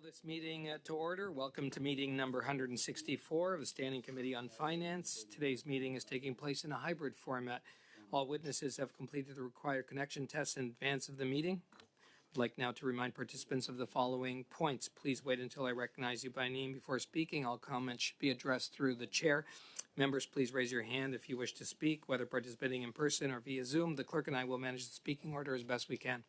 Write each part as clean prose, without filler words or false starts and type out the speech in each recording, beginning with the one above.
This meeting to order. Welcome to meeting number 164 of the Standing Committee on Finance. Today's meeting is taking place in a hybrid format. All witnesses have completed the required connection tests in advance of the meeting. I'd like now to remind participants of the following points. Please wait until I recognize you by name before speaking. All comments should be addressed through the chair. Members, please raise your hand if you wish to speak, whether participating in person or via Zoom. The clerk and I will manage the speaking order as best we can.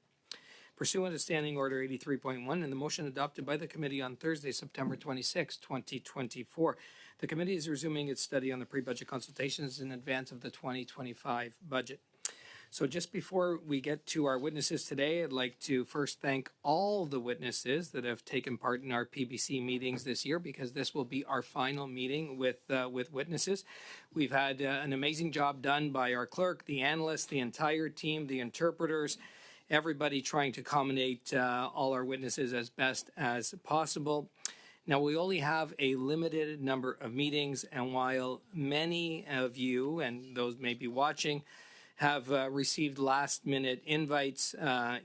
Pursuant to Standing Order 83.1 and the motion adopted by the committee on Thursday, September 26, 2024, the committee is resuming its study on the pre-budget consultations in advance of the 2025 budget. So just before we get to our witnesses today, I'd like to first thank all the witnesses that have taken part in our PBC meetings this year, because this will be our final meeting with witnesses. We've had an amazing job done by our clerk, the analysts, the entire team, the interpreters, everybody trying to accommodate all our witnesses as best as possible. Now, we only have a limited number of meetings, and while many of you, and those may be watching, have received last-minute invites,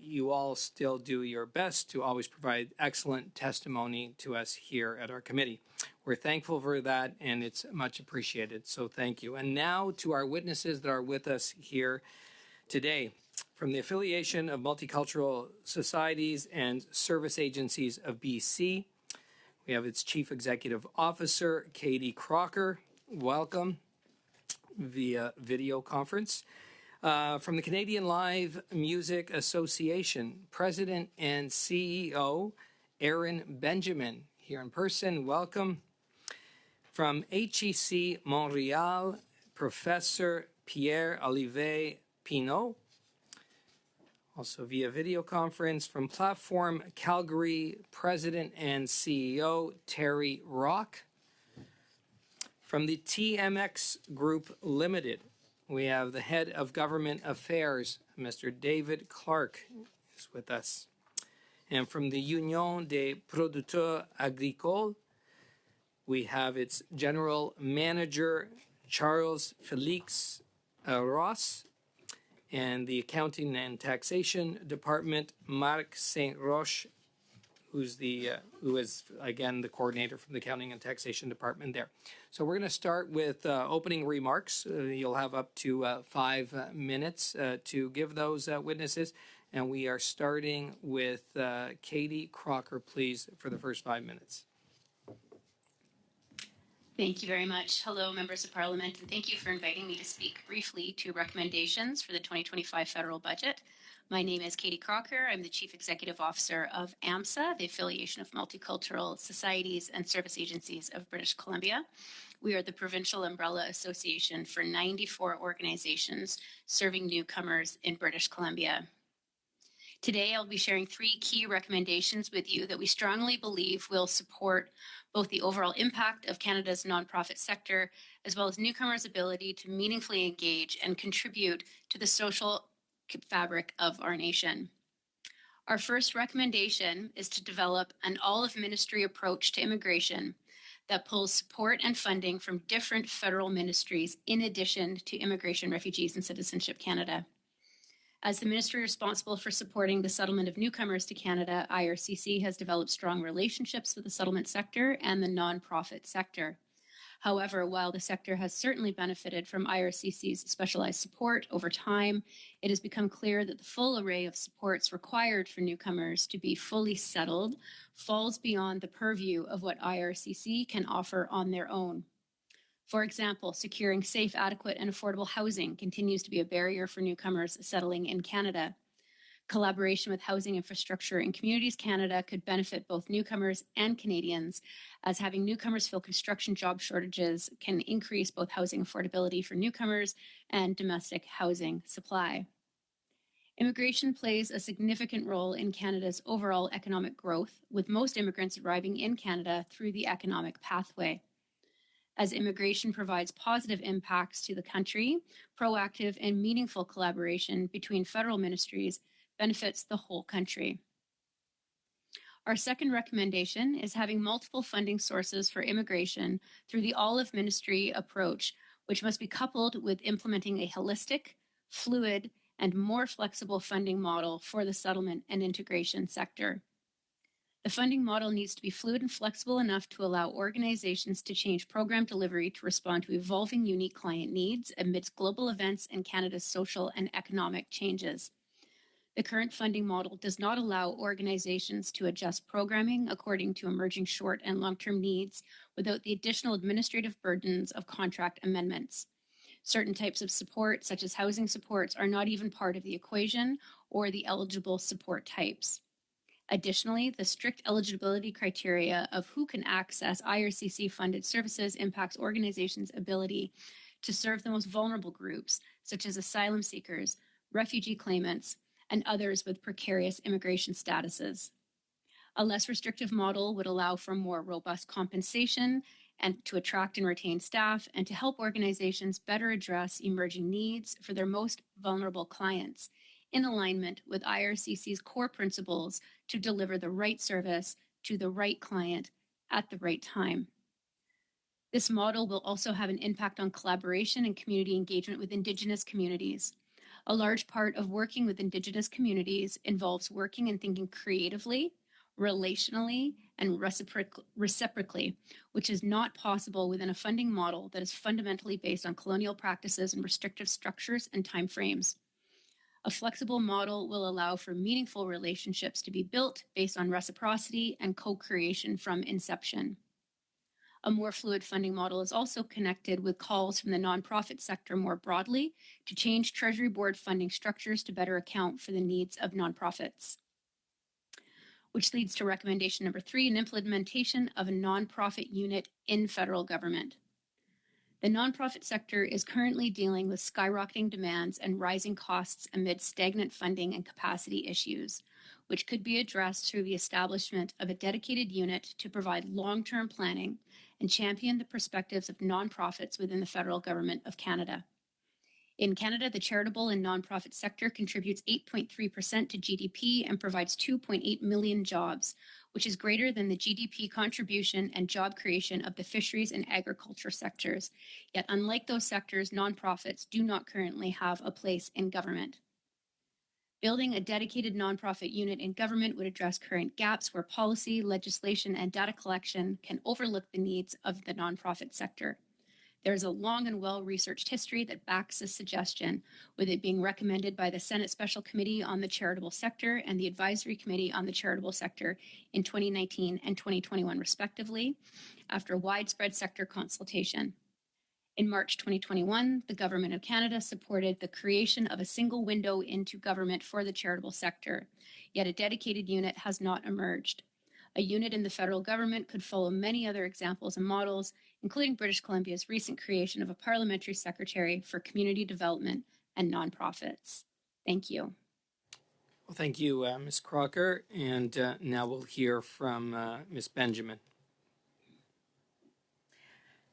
you all still do your best to always provide excellent testimony to us here at our committee. We're thankful for that, and it's much appreciated, so thank you. And now to our witnesses that are with us here today. From the Affiliation of Multicultural Societies and Service Agencies of BC, we have its Chief Executive Officer, Katie Crocker. Welcome via video conference. From the Canadian Live Music Association, President and CEO, Aaron Benjamin, here in person. Welcome. From HEC Montreal, Professor Pierre-Olivier Pinault. Also via video conference. From Platform Calgary, President and CEO, Terry Rock. From the TMX Group Limited, we have the Head of Government Affairs, Mr. David Clark, is with us. And from the Union des Producteurs Agricoles, we have its General Manager, Charles Felix Ross, and the Accounting and Taxation Department, Marc St. Roche, who is again the coordinator from the Accounting and Taxation Department there. So we're going to start with opening remarks. You'll have up to 5 minutes to give those witnesses, and we are starting with Katie Crocker, please, for the first 5 minutes. Thank you very much. Hello, members of Parliament, and thank you for inviting me to speak briefly to recommendations for the 2025 federal budget. My name is Katie Crocker. I'm the Chief Executive Officer of AMSA, the Affiliation of Multicultural Societies and Service Agencies of British Columbia. We are the provincial umbrella association for 94 organizations serving newcomers in British Columbia. Today, I'll be sharing 3 key recommendations with you that we strongly believe will support both the overall impact of Canada's nonprofit sector, as well as newcomers' ability to meaningfully engage and contribute to the social fabric of our nation. Our first recommendation is to develop an all-of-ministry approach to immigration that pulls support and funding from different federal ministries in addition to Immigration, Refugees and Citizenship Canada. As the ministry responsible for supporting the settlement of newcomers to Canada, IRCC has developed strong relationships with the settlement sector and the nonprofit sector. However, while the sector has certainly benefited from IRCC's specialized support over time, it has become clear that the full array of supports required for newcomers to be fully settled falls beyond the purview of what IRCC can offer on their own. For example, securing safe, adequate, and affordable housing continues to be a barrier for newcomers settling in Canada. Collaboration with Housing Infrastructure in Communities Canada could benefit both newcomers and Canadians, as having newcomers fill construction job shortages can increase both housing affordability for newcomers and domestic housing supply. Immigration plays a significant role in Canada's overall economic growth, with most immigrants arriving in Canada through the economic pathway. As immigration provides positive impacts to the country, proactive and meaningful collaboration between federal ministries benefits the whole country. Our second recommendation is having multiple funding sources for immigration through the all-of-ministry approach, which must be coupled with implementing a holistic, fluid, and more flexible funding model for the settlement and integration sector. The The funding model needs to be fluid and flexible enough to allow organizations to change program delivery to respond to evolving unique client needs amidst global events and Canada's social and economic changes. The current funding model does not allow organizations to adjust programming according to emerging short and long-term needs without the additional administrative burdens of contract amendments. Certain types of support, such as housing supports, are not even part of the equation or the eligible support types. Additionally, the strict eligibility criteria of who can access IRCC-funded services impacts organizations' ability to serve the most vulnerable groups, such as asylum seekers, refugee claimants, and others with precarious immigration statuses. A less restrictive model would allow for more robust compensation and to attract and retain staff and to help organizations better address emerging needs for their most vulnerable clients in alignment with IRCC's core principles to deliver the right service to the right client at the right time. This model will also have an impact on collaboration and community engagement with Indigenous communities. A large part of working with Indigenous communities involves working and thinking creatively, relationally, and reciprocally, which is not possible within a funding model that is fundamentally based on colonial practices and restrictive structures and timeframes. A flexible model will allow for meaningful relationships to be built based on reciprocity and co-creation from inception. A more fluid funding model is also connected with calls from the nonprofit sector more broadly to change Treasury Board funding structures to better account for the needs of nonprofits. Which leads to recommendation number 3, an implementation of a nonprofit unit in federal government. The nonprofit sector is currently dealing with skyrocketing demands and rising costs amid stagnant funding and capacity issues, which could be addressed through the establishment of a dedicated unit to provide long-term planning and champion the perspectives of nonprofits within the federal government of Canada. In Canada, the charitable and nonprofit sector contributes 8.3% to GDP and provides 2.8 million jobs, which is greater than the GDP contribution and job creation of the fisheries and agriculture sectors. Yet, unlike those sectors, nonprofits do not currently have a place in government. Building a dedicated nonprofit unit in government would address current gaps where policy, legislation, and data collection can overlook the needs of the nonprofit sector. There is a long and well-researched history that backs this suggestion, with it being recommended by the Senate Special Committee on the Charitable Sector and the Advisory Committee on the Charitable Sector in 2019 and 2021, respectively, after widespread sector consultation. In March 2021, the Government of Canada supported the creation of a single window into government for the charitable sector, yet a dedicated unit has not emerged. A unit in the federal government could follow many other examples and models, including British Columbia's recent creation of a parliamentary secretary for community development and nonprofits. Thank you. Well, thank you, Ms. Crocker. And now we'll hear from Ms. Benjamin.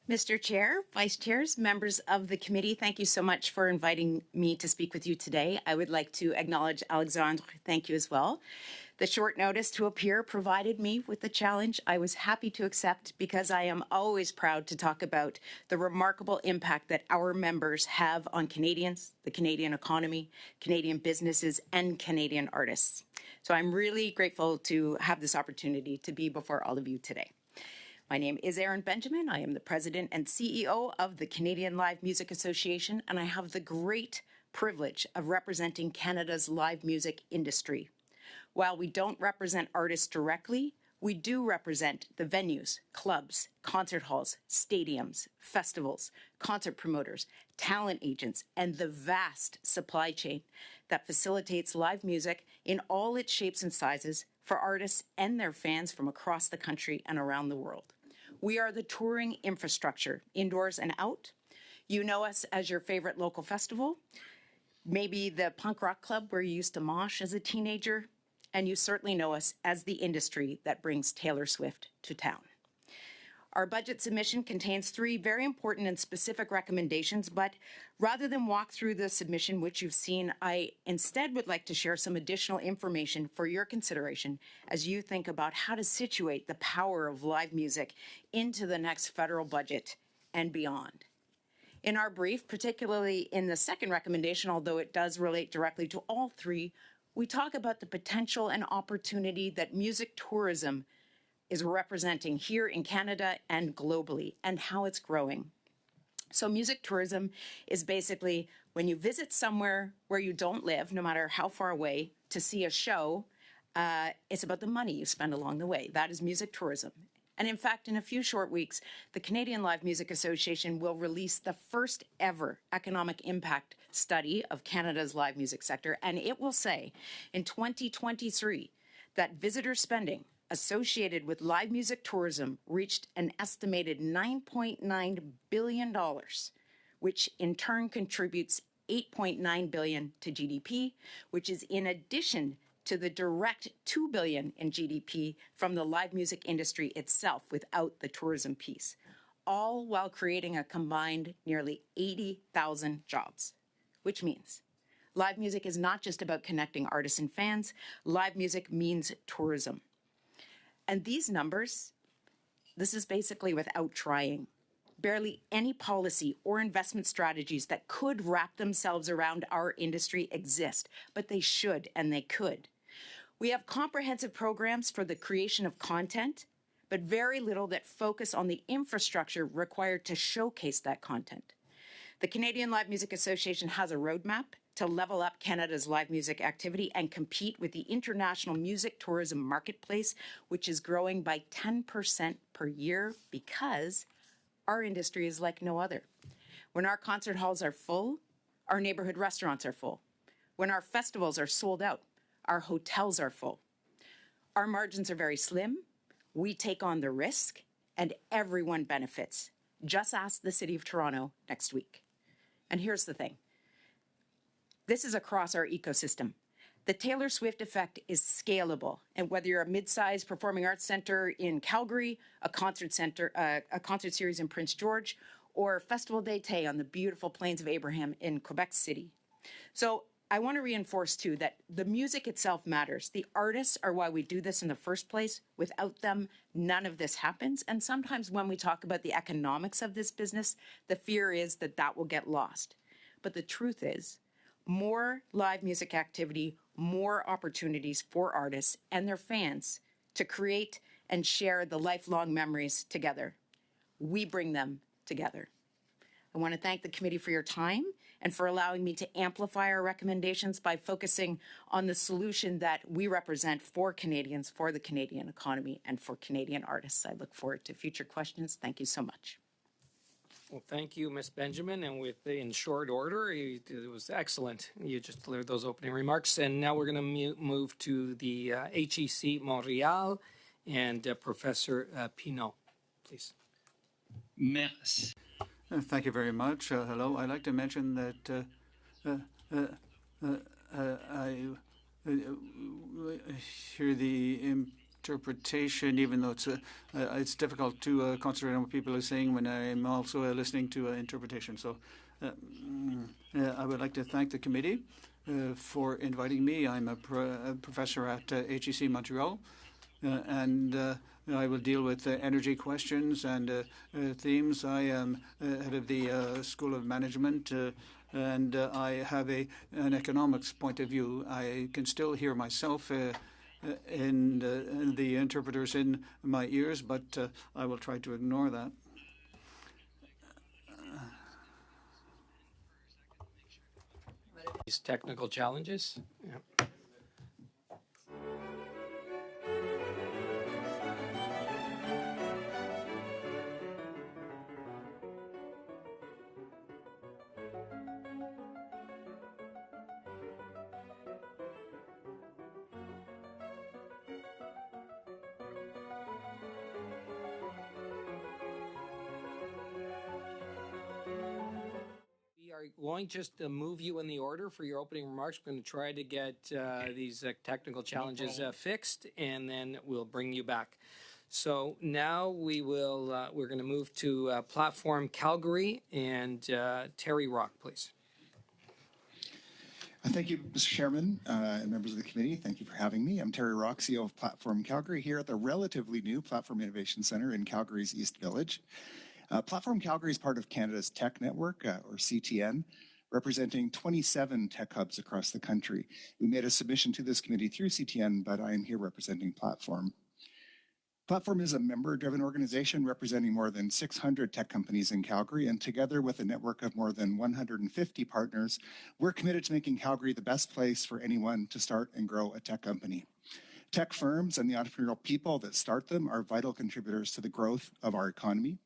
Mr. Chair, Vice Chairs, members of the committee, thank you so much for inviting me to speak with you today. I would like to acknowledge Alexandre, thank you as well. The short notice to appear provided me with the challenge I was happy to accept because I am always proud to talk about the remarkable impact that our members have on Canadians, the Canadian economy, Canadian businesses, and Canadian artists. So I'm really grateful to have this opportunity to be before all of you today. My name is Erin Benjamin. I am the President and CEO of the Canadian Live Music Association, and I have the great privilege of representing Canada's live music industry. While we don't represent artists directly, we do represent the venues, clubs, concert halls, stadiums, festivals, concert promoters, talent agents, and the vast supply chain that facilitates live music in all its shapes and sizes for artists and their fans from across the country and around the world. We are the touring infrastructure, indoors and out. You know us as your favorite local festival, maybe the punk rock club where you used to mosh as a teenager, and you certainly know us as the industry that brings Taylor Swift to town. Our budget submission contains 3 very important and specific recommendations, but rather than walk through the submission, which you've seen, I instead would like to share some additional information for your consideration as you think about how to situate the power of live music into the next federal budget and beyond. In our brief, particularly in the second recommendation, although it does relate directly to all 3, we talk about the potential and opportunity that music tourism is representing here in Canada and globally, and how it's growing. So music tourism is basically when you visit somewhere where you don't live, no matter how far away, to see a show, it's about the money you spend along the way. That is music tourism. And in fact, in a few short weeks, the Canadian Live Music Association will release the first ever economic impact study of Canada's live music sector. And it will say in 2023 that visitor spending associated with live music tourism reached an estimated $9.9 billion, which in turn contributes $8.9 billion to GDP, which is in addition to the direct $2 billion in GDP from the live music industry itself without the tourism piece, all while creating a combined nearly 80,000 jobs, which means live music is not just about connecting artists and fans. Live music means tourism. And these numbers, this is basically without trying. Barely any policy or investment strategies that could wrap themselves around our industry exist, but they should and they could. We have comprehensive programs for the creation of content, but very little that focus on the infrastructure required to showcase that content. The Canadian Live Music Association has a roadmap to level up Canada's live music activity and compete with the international music tourism marketplace, which is growing by 10% per year because our industry is like no other. When our concert halls are full, our neighborhood restaurants are full. When our festivals are sold out, our hotels are full. Our margins are very slim. We take on the risk, and everyone benefits. Just ask the City of Toronto next week. And here's the thing. This is across our ecosystem. The Taylor Swift effect is scalable, and whether you're a mid-sized performing arts center in Calgary, a concert series in Prince George, or Festival d'Été on the beautiful Plains of Abraham in Quebec City. So I want to reinforce, too, that the music itself matters. The artists are why we do this in the first place. Without them, none of this happens. And sometimes when we talk about the economics of this business, the fear is that that will get lost. But the truth is, more live music activity, more opportunities for artists and their fans to create and share the lifelong memories together. We bring them together. I want to thank the committee for your time and for allowing me to amplify our recommendations by focusing on the solution that we represent for Canadians, for the Canadian economy, and for Canadian artists. I look forward to future questions. Thank you so much. Well, thank you, Ms. Benjamin. And in short order, it was excellent. You just delivered those opening remarks. And now we're going to move to the HEC Montreal and Professor Pinault, please. Merci. Thank you very much. Hello. I'd like to mention that I hear the interpretation, even though it's difficult to concentrate on what people are saying when I'm also listening to interpretation. So I would like to thank the committee for inviting me. I'm a professor at HEC Montreal, and I will deal with energy questions and themes. I am head of the School of Management, and I have an economics point of view. I can still hear myself in the interpreters in my ears, but I will try to ignore that. These technical challenges. Yeah. Going just to move you in the order for your opening remarks. We're going to try to get these technical challenges fixed, and then we'll bring you back. So now we're going to move to Platform Calgary, and Terry Rock, please. Thank you, Mr. Chairman and members of the committee. Thank you for having me. I'm Terry Rock, CEO of Platform Calgary, here at the relatively new Platform Innovation Centre in Calgary's East Village. Platform Calgary is part of Canada's Tech Network, or CTN, representing 27 tech hubs across the country. We made a submission to this committee through CTN, but I am here representing Platform. Platform is a member-driven organization representing more than 600 tech companies in Calgary, and together with a network of more than 150 partners, we're committed to making Calgary the best place for anyone to start and grow a tech company. Tech firms and the entrepreneurial people that start them are vital contributors to the growth of our economy.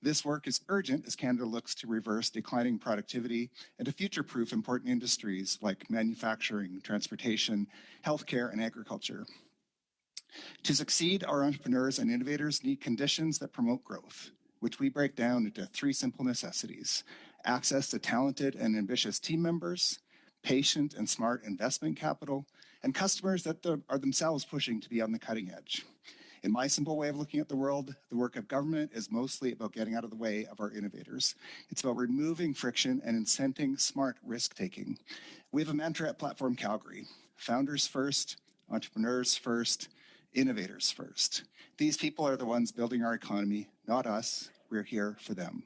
This work is urgent as Canada looks to reverse declining productivity and to future-proof important industries like manufacturing, transportation, healthcare, and agriculture. To succeed, our entrepreneurs and innovators need conditions that promote growth, which we break down into three simple necessities: access to talented and ambitious team members, patient and smart investment capital, and customers that are themselves pushing to be on the cutting edge. In my simple way of looking at the world, the work of government is mostly about getting out of the way of our innovators. It's about removing friction and incenting smart risk-taking. We have a mantra at Platform Calgary: founders first, entrepreneurs first, innovators first. These people are the ones building our economy, not us. We're here for them.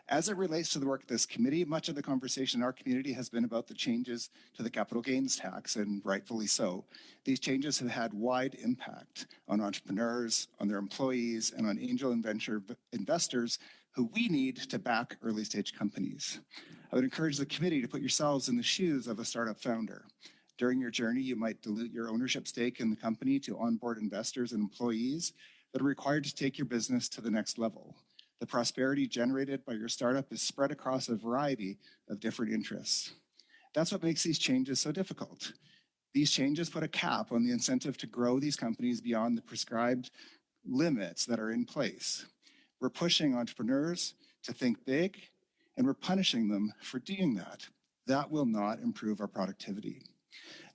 As it relates to the work of this committee, much of the conversation in our community has been about the changes to the capital gains tax, and rightfully so. These changes have had wide impact on entrepreneurs, on their employees, and on angel and venture investors who we need to back early stage companies. I would encourage the committee to put yourselves in the shoes of a startup founder. During your journey, you might dilute your ownership stake in the company to onboard investors and employees that are required to take your business to the next level. The prosperity generated by your startup is spread across a variety of different interests. That's what makes these changes so difficult. These changes put a cap on the incentive to grow these companies beyond the prescribed limits that are in place. We're pushing entrepreneurs to think big, and we're punishing them for doing that. That will not improve our productivity.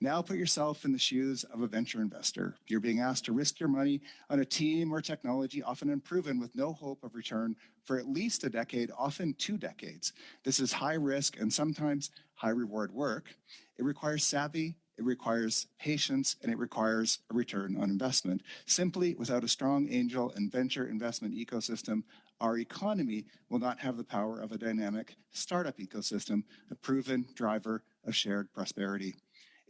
Now put yourself in the shoes of a venture investor. You're being asked to risk your money on a team or technology often unproven with no hope of return for at least a decade, often 2 decades. This is high risk and sometimes high reward work. It requires savvy, it requires patience, and it requires a return on investment. Simply, without a strong angel and venture investment ecosystem, our economy will not have the power of a dynamic startup ecosystem, a proven driver of shared prosperity.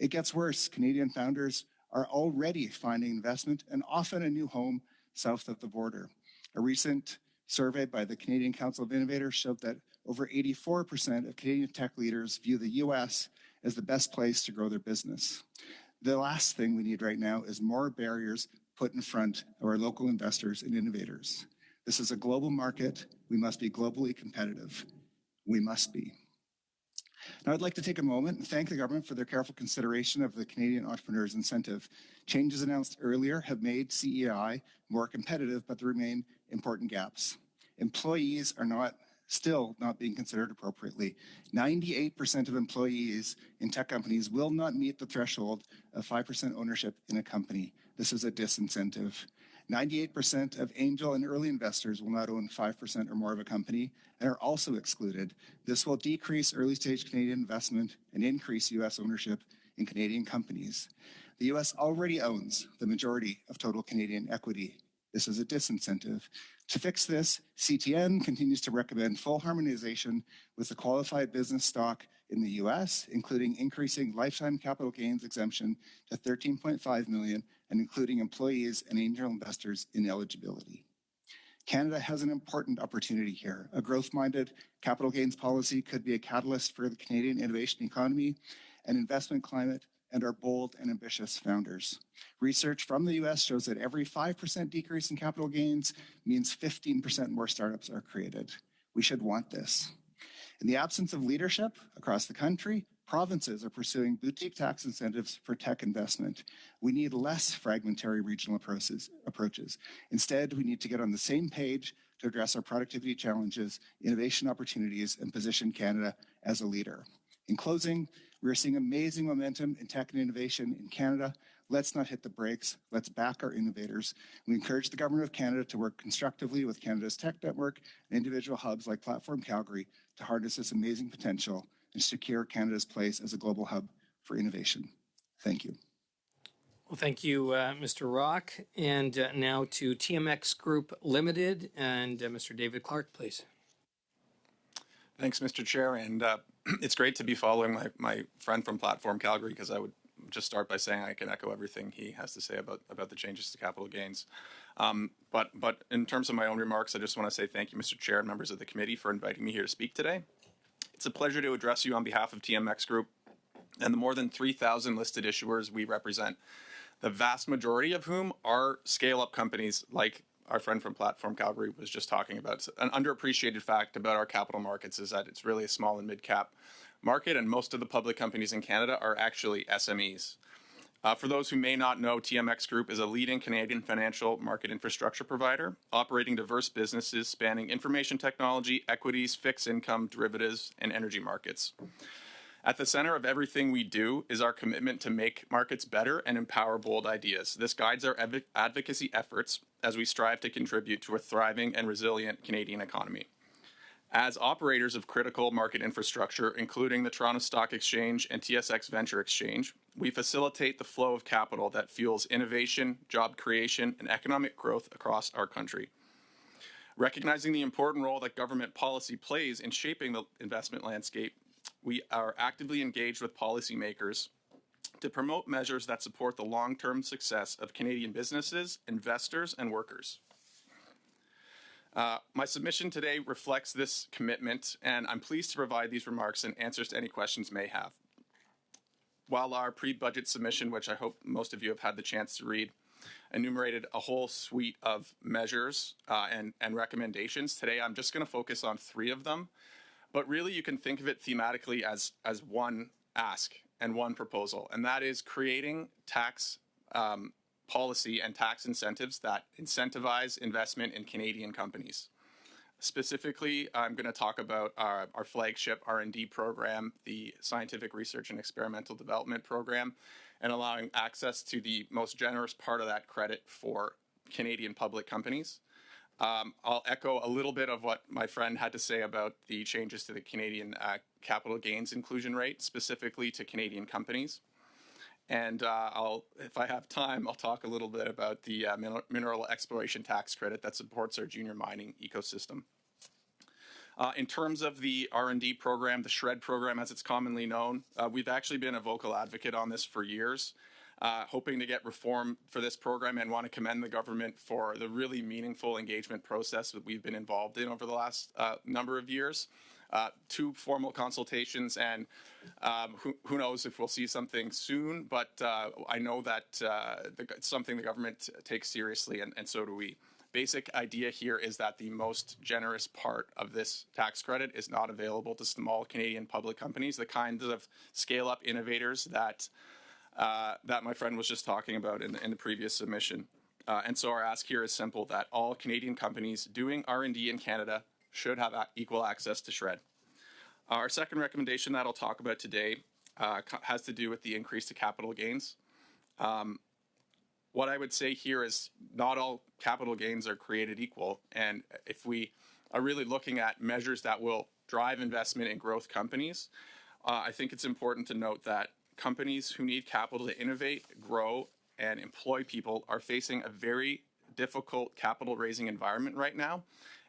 It gets worse. Canadian founders are already finding investment and often a new home south of the border. A recent survey by the Canadian Council of Innovators showed that over 84% of Canadian tech leaders view the US as the best place to grow their business. The last thing we need right now is more barriers put in front of our local investors and innovators. This is a global market. We must be globally competitive. We must be. Now, I'd like to take a moment and thank the government for their careful consideration of the Canadian Entrepreneurs Incentive. Changes announced earlier have made CEI more competitive, but there remain important gaps. Employees are still not being considered appropriately. 98% of employees in tech companies will not meet the threshold of 5% ownership in a company. This is a disincentive. 98% of angel and early investors will not own 5% or more of a company and are also excluded. This will decrease early stage Canadian investment and increase U.S. ownership in Canadian companies. The U.S. already owns the majority of total Canadian equity. This is a disincentive. To fix this, CTN continues to recommend full harmonization with the qualified business stock in the U.S., including increasing lifetime capital gains exemption to $13.5 million and including employees and angel investors in eligibility. Canada has an important opportunity here. A growth-minded capital gains policy could be a catalyst for the Canadian innovation economy and investment climate and our bold and ambitious founders. Research from the US shows that every 5% decrease in capital gains means 15% more startups are created. We should want this. In the absence of leadership across the country, provinces are pursuing boutique tax incentives for tech investment. We need less fragmentary regional approaches. Instead, we need to get on the same page to address our productivity challenges, innovation opportunities, and position Canada as a leader. In closing, we are seeing amazing momentum in tech and innovation in Canada. Let's not hit the brakes. Let's back our innovators. We encourage the Government of Canada to work constructively with Canada's tech network and individual hubs like Platform Calgary to harness this amazing potential and secure Canada's place as a global hub for innovation. Thank you. Well, thank you, Mr. Rock. And now to TMX Group Limited and Mr. David Clark, please. Thanks, Mr. Chair, and it's great to be following my friend from Platform Calgary, because I would just start by saying I can echo everything he has to say about the changes to capital gains. But in terms of my own remarks, I just want to say thank you, Mr. Chair and members of the committee, for inviting me here to speak today. It's a pleasure to address you on behalf of TMX Group and the more than 3,000 listed issuers we represent, the vast majority of whom are scale-up companies like our friend from Platform Calgary was just talking about. An underappreciated fact about our capital markets is that it's really a small and mid-cap market, and most of the public companies in Canada are actually SMEs. For those who may not know, TMX Group is a leading Canadian financial market infrastructure provider, operating diverse businesses spanning information technology, equities, fixed income, derivatives, and energy markets. At the center of everything we do is our commitment to make markets better and empower bold ideas. This guides our advocacy efforts as we strive to contribute to a thriving and resilient Canadian economy. As operators of critical market infrastructure, including the Toronto Stock Exchange and TSX Venture Exchange, we facilitate the flow of capital that fuels innovation, job creation, and economic growth across our country. Recognizing the important role that government policy plays in shaping the investment landscape, we are actively engaged with policymakers to promote measures that support the long-term success of Canadian businesses, investors, and workers. My submission today reflects this commitment, and I'm pleased to provide these remarks and answers to any questions you may have. While our pre-budget submission, which I hope most of you have had the chance to read, enumerated a whole suite of measures and recommendations, today I'm just going to focus on 3 of them. But really, you can think of it thematically as one ask and one proposal, and that is creating tax policy and tax incentives that incentivize investment in Canadian companies. Specifically, I'm going to talk about our flagship R&D program, the Scientific Research and Experimental Development Program, and allowing access to the most generous part of that credit for Canadian public companies. I'll echo a little bit of what my friend had to say about the changes to the Canadian capital gains inclusion rate, specifically to Canadian companies. And if I have time, I'll talk a little bit about the mineral exploration tax credit that supports our junior mining ecosystem. In terms of the R&D program, the SHRED program as it's commonly known, we've actually been a vocal advocate on this for years. Hoping to get reform for this program, and want to commend the government for the really meaningful engagement process that we've been involved in over the last number of years. 2 formal consultations, and who knows if we'll see something soon, but I know that it's something the government takes seriously, and so do we. Basic idea here is that the most generous part of this tax credit is not available to small Canadian public companies, the kinds of scale-up innovators that my friend was just talking about in the previous submission. And so our ask here is simple, that all Canadian companies doing R&D in Canada should have equal access to SHRED. Our second recommendation that I'll talk about today has to do with the increase to capital gains. What I would say here is not all capital gains are created equal, and if we are really looking at measures that will drive investment in growth companies, I think it's important to note that companies who need capital to innovate, grow, and employ people are facing a very difficult capital raising environment right now,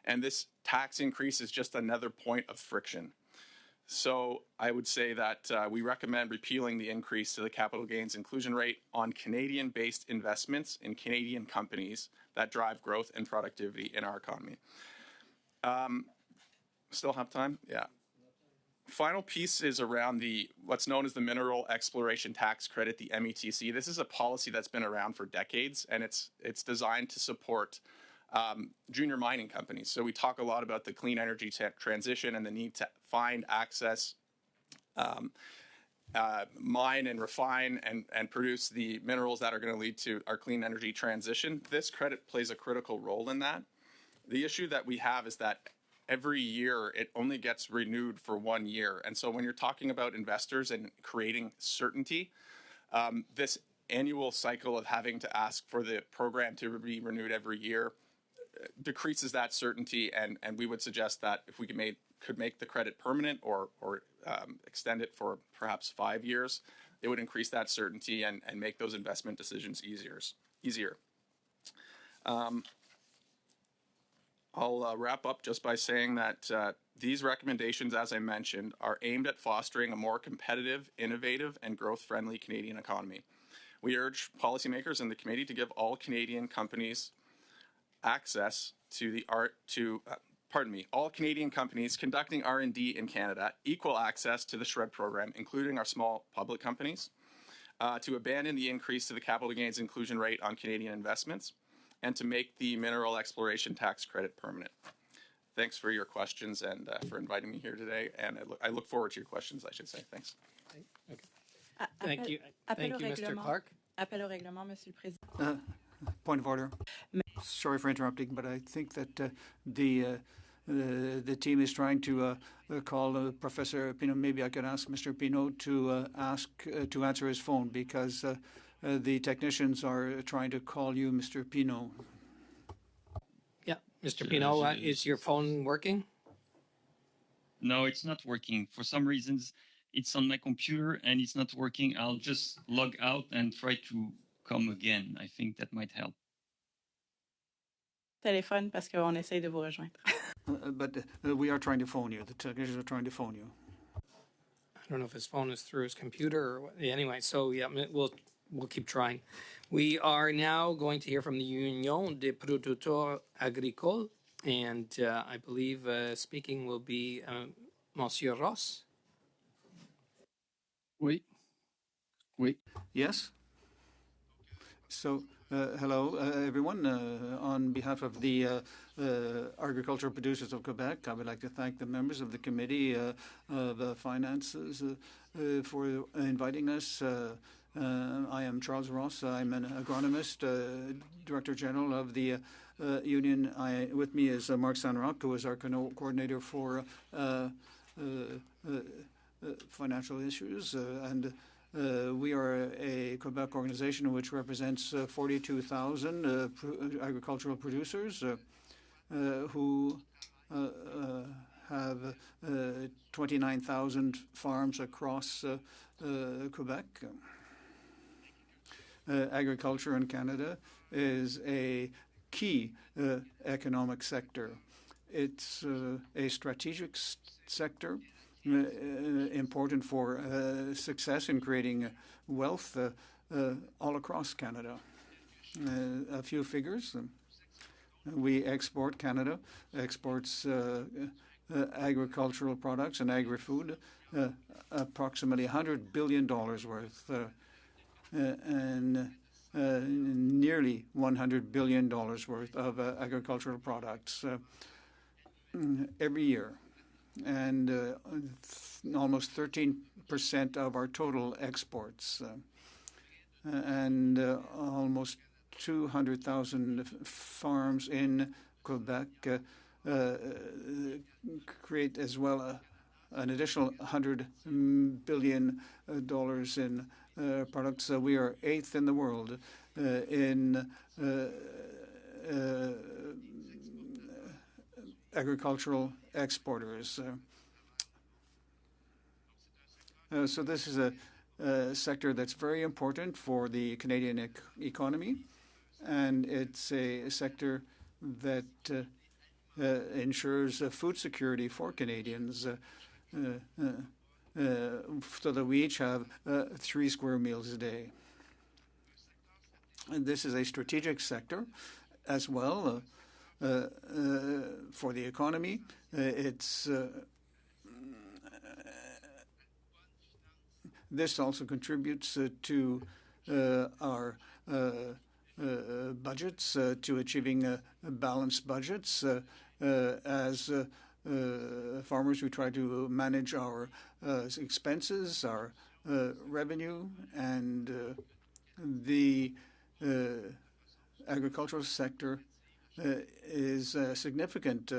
and this tax increase is just another point of friction. So I would say that we recommend repealing the increase to the capital gains inclusion rate on Canadian-based investments in Canadian companies that drive growth and productivity in our economy. Still have time? Yeah. Final piece is around what's known as the Mineral Exploration Tax Credit, the METC. This is a policy that's been around for decades, and it's designed to support junior mining companies. So we talk a lot about the clean energy transition and the need to find, access, mine and refine and produce the minerals that are going to lead to our clean energy transition. This credit plays a critical role in that. The issue that we have is that every year it only gets renewed for 1 year. And so when you're talking about investors and creating certainty, this annual cycle of having to ask for the program to be renewed every year decreases that certainty, and we would suggest that if we could make the credit permanent or extend it for perhaps 5 years, it would increase that certainty and make those investment decisions easier. I'll wrap up just by saying that these recommendations, as I mentioned, are aimed at fostering a more competitive, innovative, and growth-friendly Canadian economy. We urge policymakers in the committee to give all Canadian companies access to all Canadian companies conducting R&D in Canada equal access to the SHRED program, including our small public companies, to abandon the increase to the capital gains inclusion rate on Canadian investments, and to make the mineral exploration tax credit permanent. Thanks for your questions and for inviting me here today, and I look forward to your questions, I should say. Thanks. Okay. Thank you. Thank you, Mr. Clark. Appel au règlement, Monsieur le Président. Point of order. Sorry for interrupting, but I think that the team is trying to call Professor Pinault. Maybe I could ask Mr. Pinault to answer his phone, because the technicians are trying to call you, Mr. Pinault. Yeah, Mr. Pinault, is your phone working? No, it's not working. For some reasons, it's on my computer and it's not working. I'll just log out and try to come again. I think that might help. Téléphone parce qu'on essaye de vous rejoindre. But we are trying to phone you. The technicians are trying to phone you. I don't know if his phone is through his computer or what. Anyway, so yeah, we'll keep trying. We are now going to hear from the Union des producteurs agricoles, and I believe speaking will be Monsieur Ross. Oui. Oui. Yes. So, hello, everyone. On behalf of the agricultural producers of Quebec, I would like to thank the members of the Committee of Finances for inviting us. I am Charles Ross. I'm an agronomist, Director General of the Union. With me is Marc Sanrock, who is our coordinator for financial issues, and we are a Quebec organization which represents 42,000 agricultural producers who have 29,000 farms across Quebec. Agriculture in Canada is a key economic sector. It's a strategic sector, important for success in creating wealth all across Canada. A few figures. We export, Canada exports agricultural products and agri-food, approximately $100 billion worth, and nearly $100 billion worth of agricultural products every year. And almost 13% of our total exports, and almost 200,000 farms in Quebec create as well an additional $100 billion in products. We are 8th in the world in agricultural exporters. So this is a sector that's very important for the Canadian economy, and it's a sector that ensures food security for Canadians, so that we each have 3 square meals a day. And this is a strategic sector as well for the economy. This also contributes to our budgets, to achieving balanced budgets. As farmers, we try to manage our expenses, our revenue, and the agricultural sector is a significant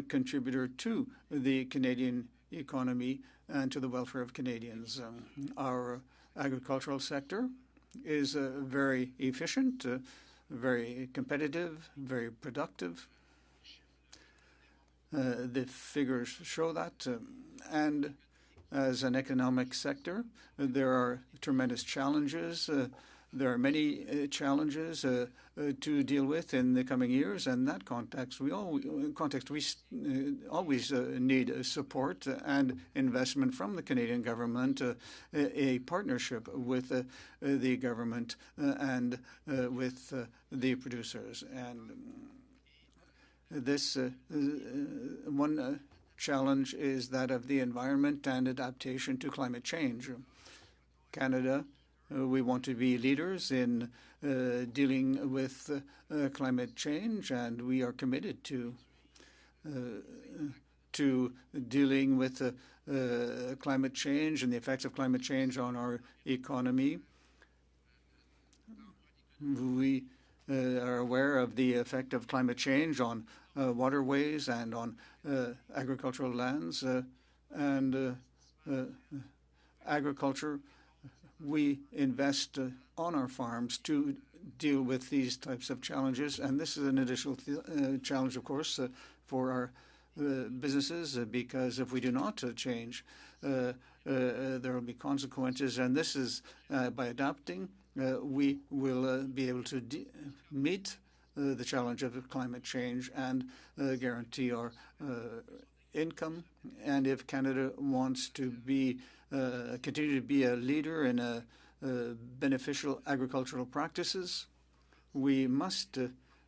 contributor to the Canadian economy and to the welfare of Canadians. Our agricultural sector is very efficient, very competitive, very productive. The figures show that. And as an economic sector, there are tremendous challenges there are many challenges to deal with in the coming years. And in that context, we always need support and investment from the Canadian government, a partnership with the government and with the producers. And this one challenge is that of the environment and adaptation to climate change. Canada, we want to be leaders in dealing with climate change, and we are committed to dealing with climate change and the effects of climate change on our economy. We are aware of the effect of climate change on waterways and on agricultural lands and agriculture. We invest on our farms to deal with these types of challenges, and this is an additional challenge, of course, for our businesses, because if we do not change, there will be consequences, and this is by adapting, we will be able to meet the challenge of climate change and guarantee our income. And if Canada wants to be continue to be a leader in beneficial agricultural practices, we must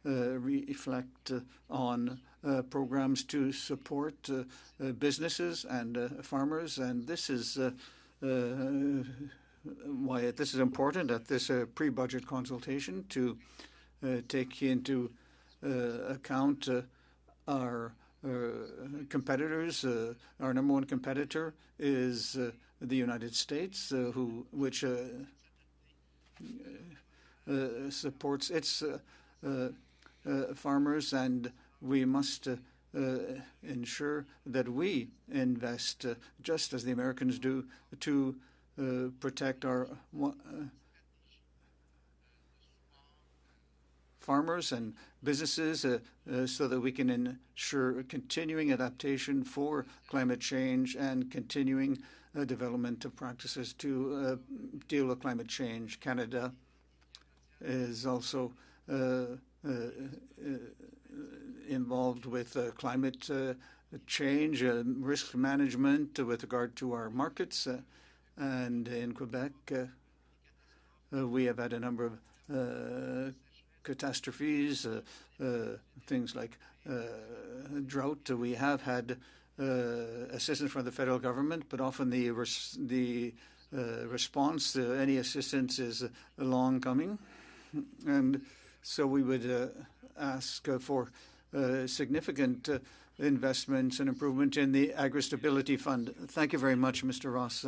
reflect on programs to support businesses and farmers. And this is why this is important at this pre-budget consultation, to take into account our competitors. Our number one competitor is the United States, which supports its farmers, and we must ensure that we invest, just as the Americans do, to protect our farmers and businesses so that we can ensure continuing adaptation for climate change and continuing development of practices to deal with climate change. Canada is also involved with climate change, risk management with regard to our markets. And in Quebec, we have had a number of catastrophes, things like drought. We have had assistance from the federal government, but often the response to any assistance is long coming. And so we would ask for significant investments and improvement in the Agri-Stability Fund. Thank you very much, Mr. Ross.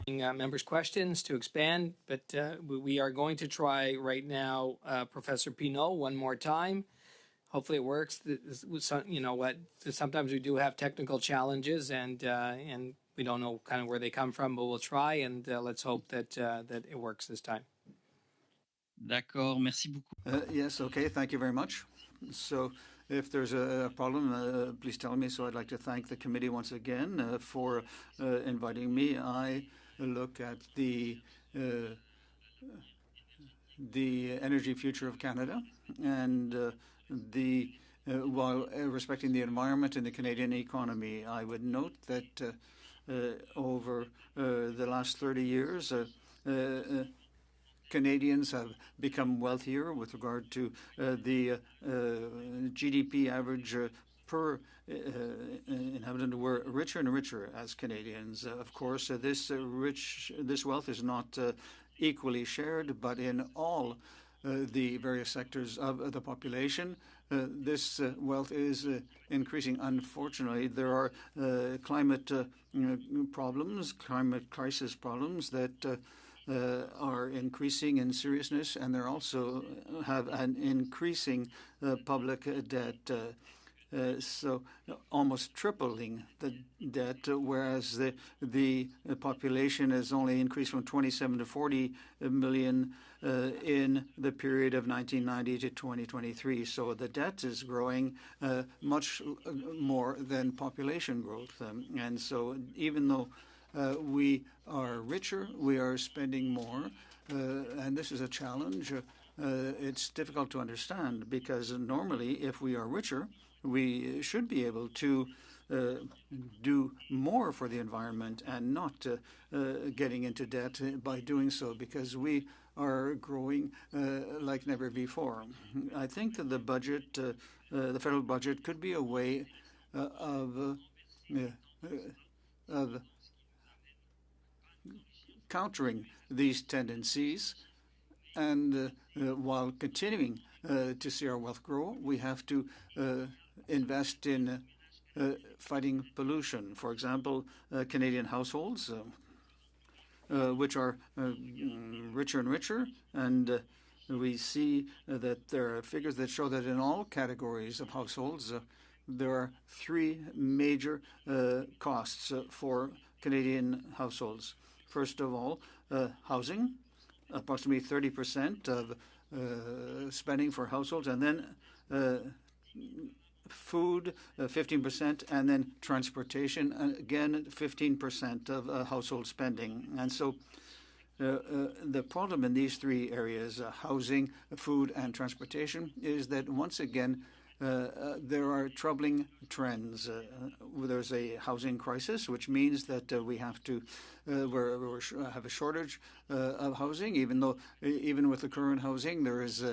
Members' questions to expand, but we are going to try right now Professor Pinault one more time. Hopefully it works. You know what? Sometimes we do have technical challenges, and we don't know kind of where they come from, but we'll try, and let's hope that it works this time. D'accord, merci beaucoup. Yes, okay, thank you very much. So if there's a problem, please tell me. So I'd like to thank the committee once again for inviting me. I look at the energy future of Canada, and while respecting the environment and the Canadian economy. I would note that over the last 30 years, Canadians have become wealthier with regard to the GDP average per inhabitant. We're richer and richer as Canadians. Of course, this wealth is not equally shared, but in all the various sectors of the population, this wealth is increasing. Unfortunately, there are climate problems, climate crisis problems that are increasing in seriousness, and they also have an increasing public debt. So almost tripling the debt, whereas the population has only increased from 27 to 40 million in the period of 1990 to 2023. So the debt is growing much more than population growth. And so even though we are richer, we are spending more. and this is a challenge. It's difficult to understand because normally, if we are richer, we should be able to do more for the environment and not getting into debt by doing so, because we are growing like never before. I think that the budget, the federal budget, could be a way of countering these tendencies. And while continuing to see our wealth grow, we have to invest in fighting pollution. For example, Canadian households, which are richer and richer, and we see that there are figures that show that in all categories of households, there are three major costs for Canadian households. First of all, housing, approximately 30% of spending for households, and then food, 15%, and then transportation, again, 15% of household spending. And so the problem in these three areas, housing, food, and transportation, is that once again, there are troubling trends. There's a housing crisis, which means that we have to have a shortage of housing, even with the current housing, there is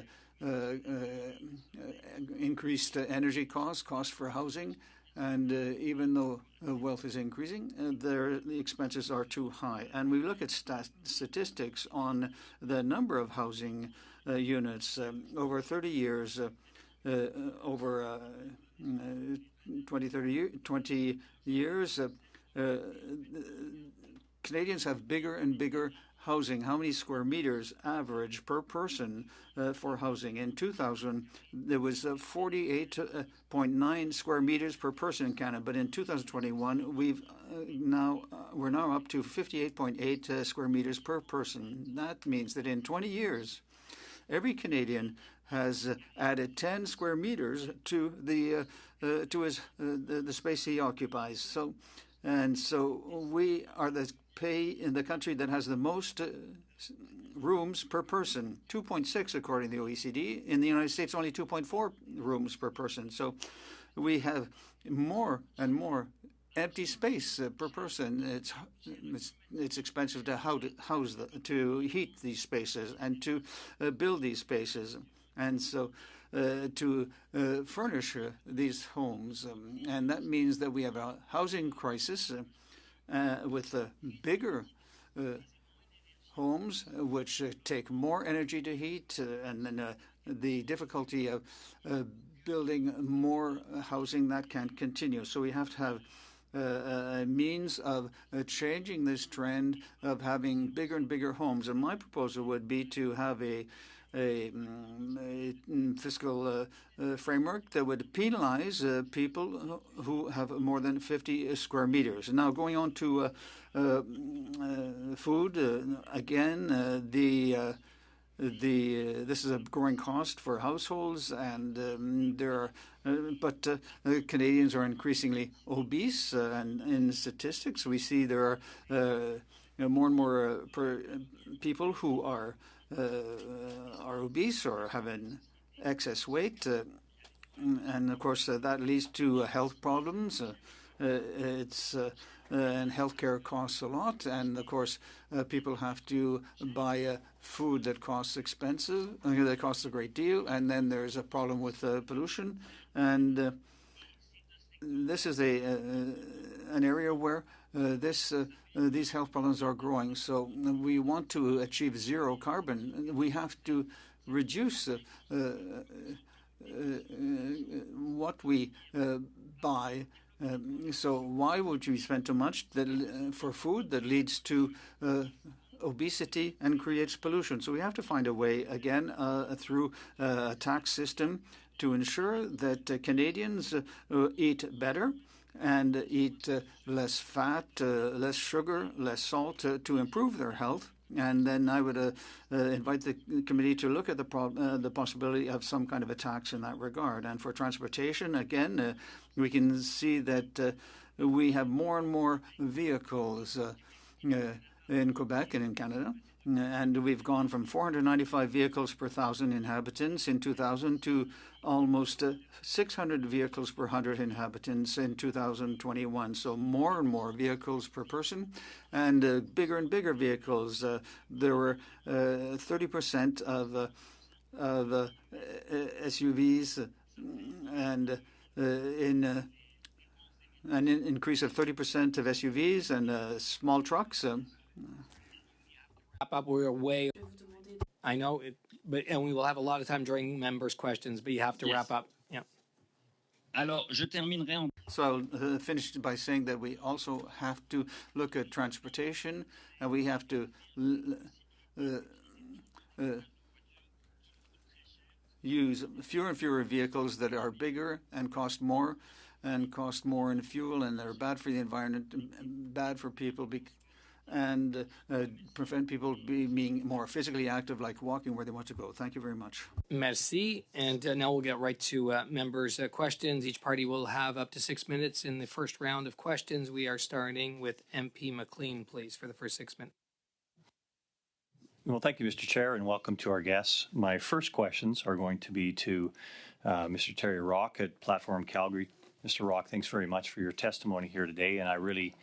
increased energy cost for housing, and even though wealth is increasing, the expenses are too high. And we look at statistics on the number of housing units over 30 years. Over 20 years, Canadians have bigger and bigger housing. How many square meters average per person for housing? In 2000, there was 48.9 square meters per person in Canada, but in 2021, we're now up to 58.8 square meters per person. That means that in 20 years, every Canadian has added 10 square meters to the space he occupies. So we are the in the country that has the most rooms per person, 2.6 according to the OECD. In the United States, only 2.4 rooms per person. So we have more and more empty space per person. It's expensive to to heat these spaces and to build these spaces, and so to furnish these homes. And that means that we have a housing crisis with bigger homes, which take more energy to heat, and then the difficulty of building more housing that can't continue. So we have to have a means of changing this trend of having bigger and bigger homes. And my proposal would be to have a fiscal framework that would penalize people who have more than 50 square meters. Now, going on to food, again, this is a growing cost for households, and Canadians are increasingly obese, and in statistics we see there are more and more people who are obese or have an excess weight, and of course that leads to health problems. And healthcare costs a lot, and of course people have to buy food that costs expensive, that costs a great deal, and then there's a problem with pollution, and this is an area where these health problems are growing. So we want to achieve zero carbon. We have to reduce what we buy. So why would you spend too much for food that leads to obesity and creates pollution? So we have to find a way, again, through a tax system to ensure that Canadians eat better and eat less fat, less sugar, less salt to improve their health. And then I would invite the committee to look at the possibility of some kind of a tax in that regard. And for transportation, again, we can see that we have more and more vehicles in Quebec and in Canada, And we've gone from 495 vehicles per 1,000 inhabitants in 2000 to almost 600 vehicles per 100 inhabitants in 2021. So more and more vehicles per person, and bigger vehicles. There were 30% of SUVs and an increase of 30% of SUVs and small trucks. Wrap up. We're way. I know it, and we will have a lot of time during members' questions, but you have to wrap up. Yeah. Alors, je terminerai en So I'll finish by saying that we also have to look at transportation, and we have to use fewer and fewer vehicles that are bigger and cost more in fuel, and they're bad for the environment, bad for people, and prevent people being more physically active, like walking where they want to go. Thank you very much. Merci. And now we'll get right to members' questions. Each party will have up to 6 minutes in the first round of questions. We are starting with MP McLean, please, for the first 6 minutes. Well, thank you, Mr. Chair, and welcome to our guests. My first questions are going to be to Mr. Terry Rock at Platform Calgary. Mr. Rock, thanks very much for your testimony here today, and I really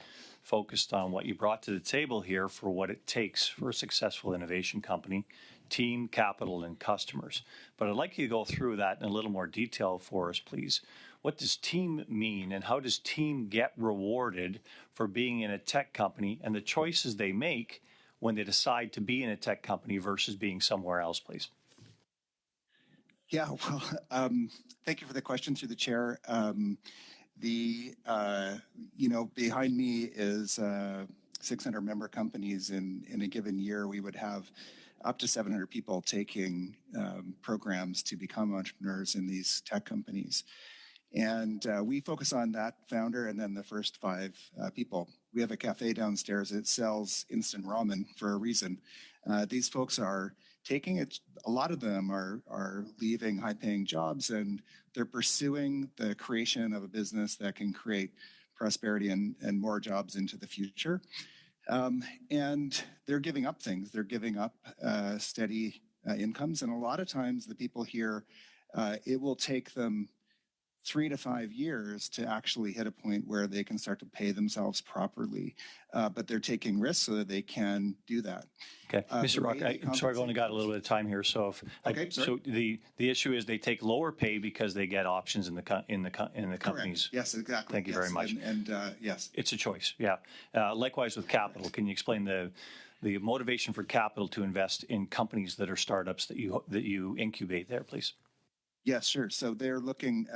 focused on what you brought to the table here for what it takes for a successful innovation company: team, capital, and customers. But I'd like you to go through that in a little more detail for us, please. What does team mean, and how does team get rewarded for being in a tech company and the choices they make when they decide to be in a tech company versus being somewhere else, please? Yeah, well, thank you for the question through the chair. Behind me is 600 member companies. In a given year, we would have up to 700 people taking programs to become entrepreneurs in these tech companies. And we focus on that founder and then the first 5 people. We have a cafe downstairs that sells instant ramen for a reason. These folks are taking it. A lot of them are leaving high-paying jobs, and they're pursuing the creation of a business that can create prosperity and more jobs into the future. And they're giving up things. They're giving up steady incomes. And a lot of times the people here, it will take them 3 to 5 years to actually hit a point where they can start to pay themselves properly. But they're taking risks so that they can do that. Okay, Mr. Rock, I'm sorry, I've only got a little bit of time here. So, so the issue is they take lower pay because they get options in the companies. Correct. Yes, exactly. Thank you very much. And yes, it's a choice. Yeah. Likewise with capital, can you explain the motivation for capital to invest in companies that are startups that you incubate there, please? Yes, sure. So they're looking,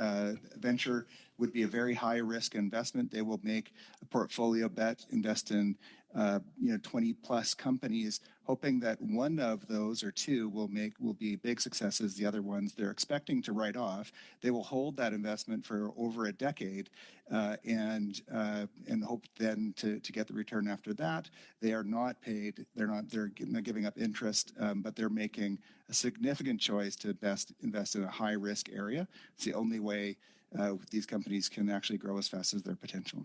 venture would be a very high risk investment. They will make a portfolio bet, invest in 20 plus companies, hoping that one of those or two will be big successes. The other ones they're expecting to write off. They will hold that investment for over a decade and hope then to get the return after that. They are not paid. They're not giving up interest, but they're making a significant choice to invest in a high risk area. It's the only way these companies can actually grow as fast as their potential.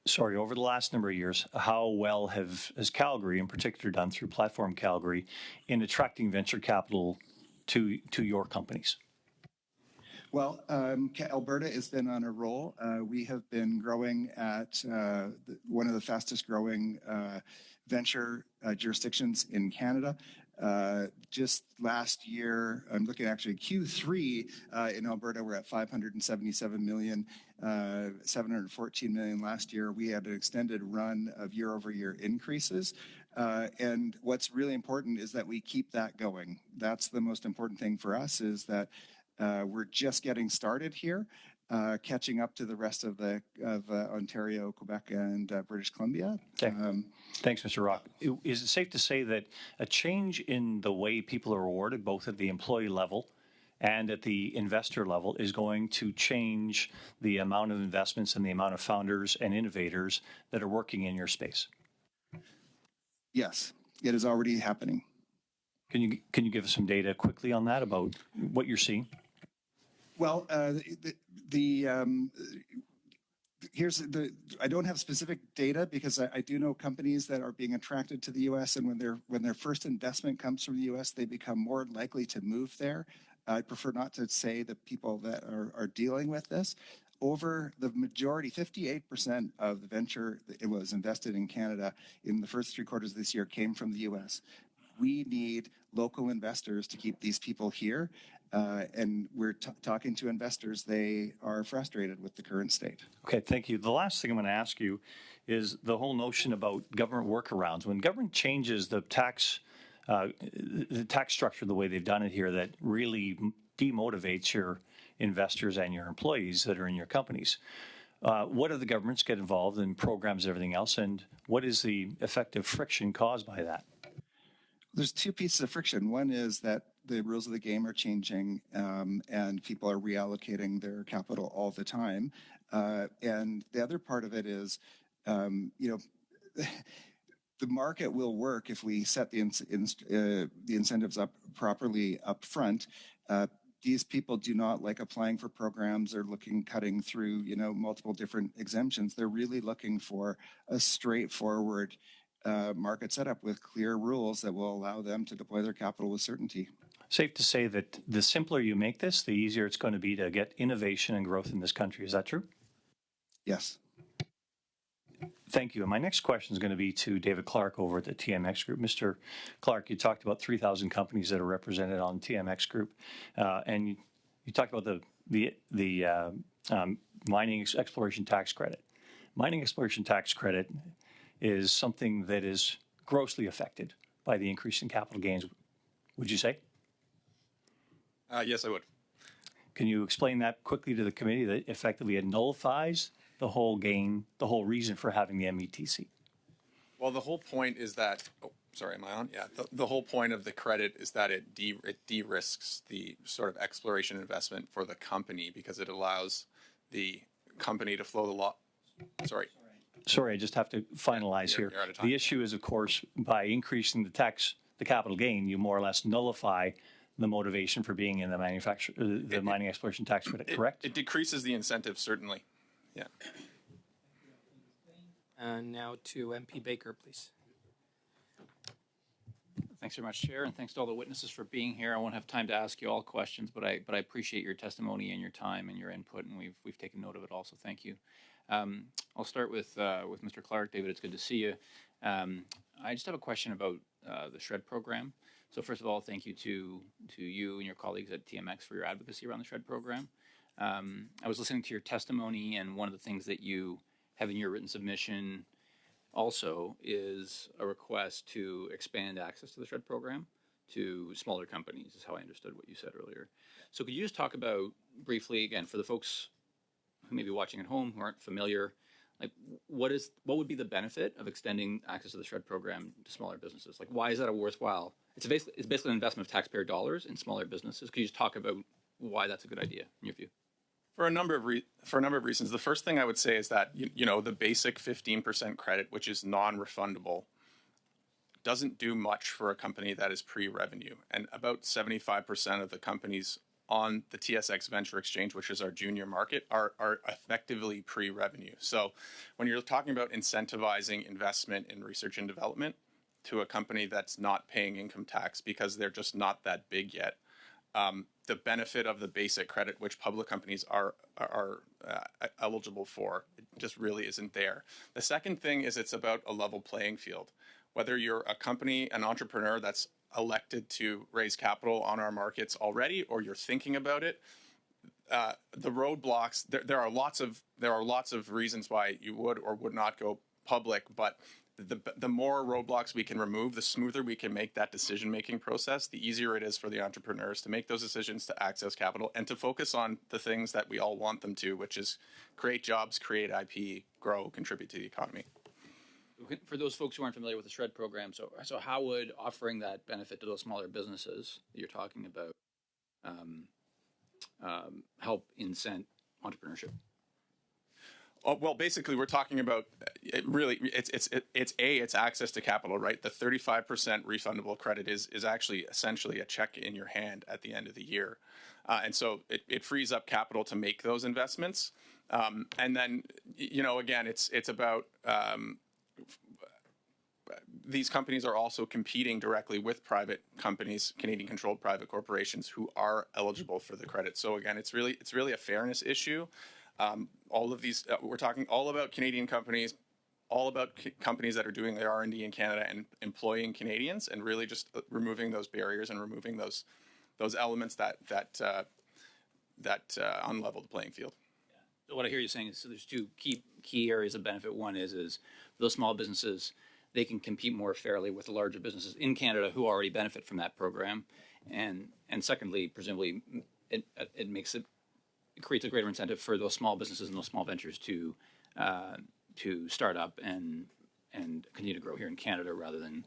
Sorry, over the last number of years, how well has Calgary in particular done through Platform Calgary in attracting venture capital to your companies? Well, Alberta has been on a roll. We have been growing at one of the fastest growing venture jurisdictions in Canada. Just last year, I'm looking actually Q3 in Alberta, we're at 577 million, 714 million last year. We had an extended run of year-over-year increases. And what's really important is that we keep that going. That's the most important thing for us, is that we're just getting started here, catching up to the rest of Ontario, Quebec, and British Columbia. Okay. Thanks, Mr. Rock. Is it safe to say that a change in the way people are rewarded, both at the employee level and at the investor level, is going to change the amount of investments and the amount of founders and innovators that are working in your space? Yes, it is already happening. Can you give us some data quickly on that about what you're seeing? Well, I don't have specific data because I do know companies that are being attracted to the U.S. and when their first investment comes from the U.S., they become more likely to move there. I prefer not to say the people that are dealing with this. Over the majority, 58% of the venture that was invested in Canada in the first 3 quarters of this year came from the U.S. We need local investors to keep these people here. And we're talking to investors. They are frustrated with the current state. Okay, thank you. The last thing I'm going to ask you is the whole notion about government workarounds. When government changes the tax structure the way they've done it here, that really demotivates your investors and your employees that are in your companies. What do the governments get involved in programs and everything else, and what is the effective friction caused by that? There's 2 pieces of friction. One is that the rules of the game are changing and people are reallocating their capital all the time. And the other part of it is, the market will work if we set the incentives up properly up front. These people do not like applying for programs or cutting through, multiple different exemptions. They're really looking for a straightforward market setup with clear rules that will allow them to deploy their capital with certainty. Safe to say that the simpler you make this, the easier it's going to be to get innovation and growth in this country. Is that true? Yes. Thank you. And my next question is going to be to David Clark over at the TMX Group. Mr. Clark, you talked about 3,000 companies that are represented on TMX Group, and you talked about the mining exploration tax credit. Mining exploration tax credit is something that is grossly affected by the increase in capital gains, would you say? Yes, I would. Can you explain that quickly to the committee, that effectively it nullifies the whole gain, the whole reason for having the METC? Well, the whole point is that, am I on? Yeah. The whole point of the credit is that it de-risks the sort of exploration investment for the company because it allows the company to flow the law. Sorry, I just have to finalize here. You're out of time. The issue is, of course, by increasing the capital gain, you more or less nullify the motivation for being in the mining exploration tax credit, correct? It decreases the incentive, certainly. Yeah. And now to MP Baker, please. Thanks very much, Chair, and thanks to all the witnesses for being here. I won't have time to ask you all questions, but I appreciate your testimony and your time and your input, and we've taken note of it all, so thank you. I'll start with Mr. Clark. David, it's good to see you. I just have a question about the SHRED program. So first of all, thank you to you and your colleagues at TMX for your advocacy around the SHRED program. I was listening to your testimony, and one of the things that you have in your written submission also is a request to expand access to the SHRED program to smaller companies, is how I understood what you said earlier. So could you just talk about briefly, again, for the folks who may be watching at home who aren't familiar, like what would be the benefit of extending access to the SHRED program to smaller businesses? Like, why is that a worthwhile? It's basically an investment of taxpayer dollars in smaller businesses. Could you just talk about why that's a good idea in your view? For a number of reasons. The first thing I would say is that the basic 15% credit, which is non-refundable, doesn't do much for a company that is pre-revenue, and about 75% of the companies on the TSX Venture Exchange, which is our junior market, are effectively pre-revenue. So when you're talking about incentivizing investment in research and development to a company that's not paying income tax because they're just not that big yet, the benefit of the basic credit, which public companies are eligible for, it just really isn't there. The second thing is it's about a level playing field. Whether you're a company, an entrepreneur that's elected to raise capital on our markets already, or you're thinking about it, the roadblocks. There are lots of reasons why you would or would not go public, but the more roadblocks we can remove, the smoother we can make that decision-making process, the easier it is for the entrepreneurs to make those decisions, to access capital, and to focus on the things that we all want them to, which is create jobs, create IP, grow, contribute to the economy. For those folks who aren't familiar with the SHRED program, so how would offering that benefit to those smaller businesses that you're talking about help incent entrepreneurship? Well, basically, we're talking about it's access to capital, right? The 35% refundable credit is actually essentially a check in your hand at the end of the year, and so it frees up capital to make those investments. And then again, it's about these companies are also competing directly with private companies, Canadian-controlled private corporations who are eligible for the credit. So again, it's really a fairness issue. All of these, we're talking all about Canadian companies, all about companies that are doing their R&D in Canada and employing Canadians, and really just removing those barriers and removing those elements that unlevel the playing field. So what I hear you saying is, so there's two key areas of benefit. One is those small businesses, they can compete more fairly with the larger businesses in Canada who already benefit from that program, and secondly, presumably, it creates a greater incentive for those small businesses and those small ventures to start up and continue to grow here in Canada rather than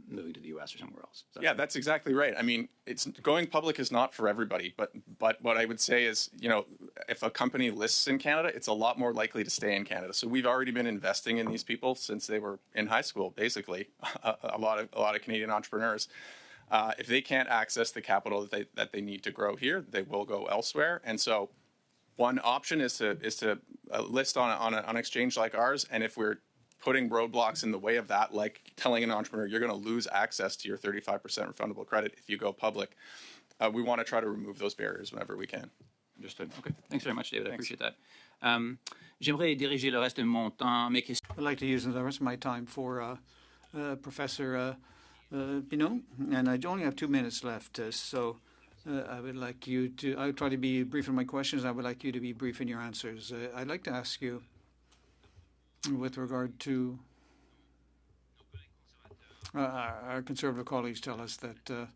moving to the U.S. or somewhere else. Yeah, that's exactly right. I mean, it's going public is not for everybody, but what I would say is, if a company lists in Canada, it's a lot more likely to stay in Canada. So we've already been investing in these people since they were in high school, basically. a lot of Canadian entrepreneurs. If they can't access the capital that they need to grow here, they will go elsewhere. And so, one option is to list on an exchange like ours, and if we're putting roadblocks in the way of that, like telling an entrepreneur you're going to lose access to your 35% refundable credit if you go public, we want to try to remove those barriers whenever we can. Understood. Okay. Thanks very much, David. I appreciate that. J'aimerais diriger le reste de mon temps, mes questions. I'd like to use the rest of my time for Professor Pinault, and I only have 2 minutes left, so I would like you to, I'll try to be brief in my questions. I would like you to be brief in your answers. I'd like to ask you, with regard to our conservative colleagues tell us that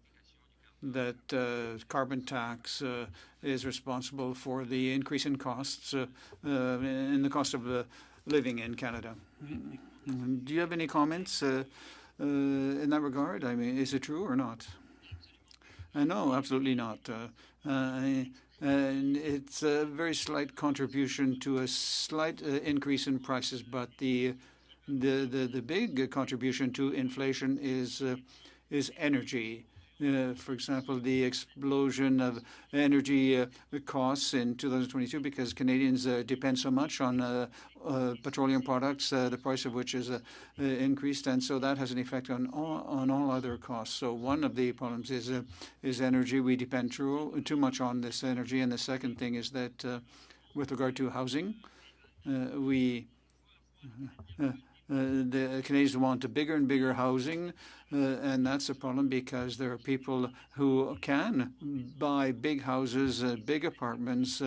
carbon tax is responsible for the increase in costs in the cost of living in Canada. Do you have any comments in that regard? I mean, is it true or not? No, absolutely not. And it's a very slight contribution to a slight increase in prices, but the big contribution to inflation is energy. For example, the explosion of energy costs in 2022 because Canadians depend so much on petroleum products, the price of which is increased, and so that has an effect on all other costs. So one of the problems is energy. We depend too much on this energy, and the second thing is that with regard to housing, the Canadians want bigger and bigger housing, and that's a problem because there are people who can buy big houses, big apartments,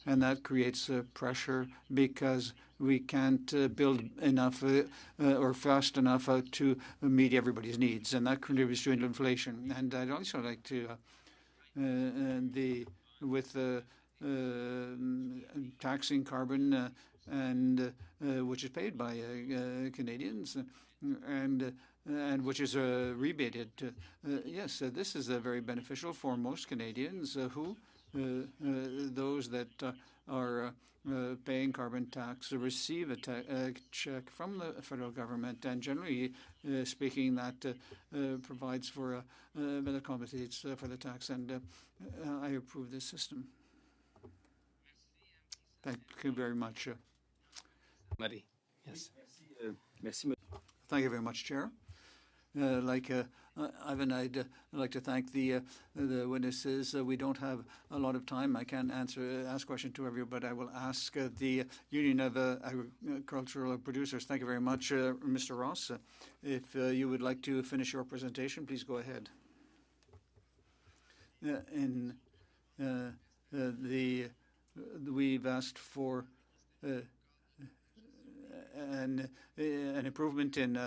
and that creates pressure because we can't build enough or fast enough to meet everybody's needs, and that contributes to inflation. And I'd also like to, taxing carbon and which is paid by Canadians and which is rebated. Yes, this is very beneficial for most Canadians who those that are paying carbon tax receive a check from the federal government, and generally speaking, that provides for that compensates for the tax, and I approve this system. Thank you very much. Marie. Yes. Thank you very much, Chair. Ivan, I'd like to thank the witnesses. We don't have a lot of time. I can't ask questions to everyone, but I will ask the Union of Agricultural Producers. Thank you very much, Mr. Ross. If you would like to finish your presentation, please go ahead. We've asked for an improvement in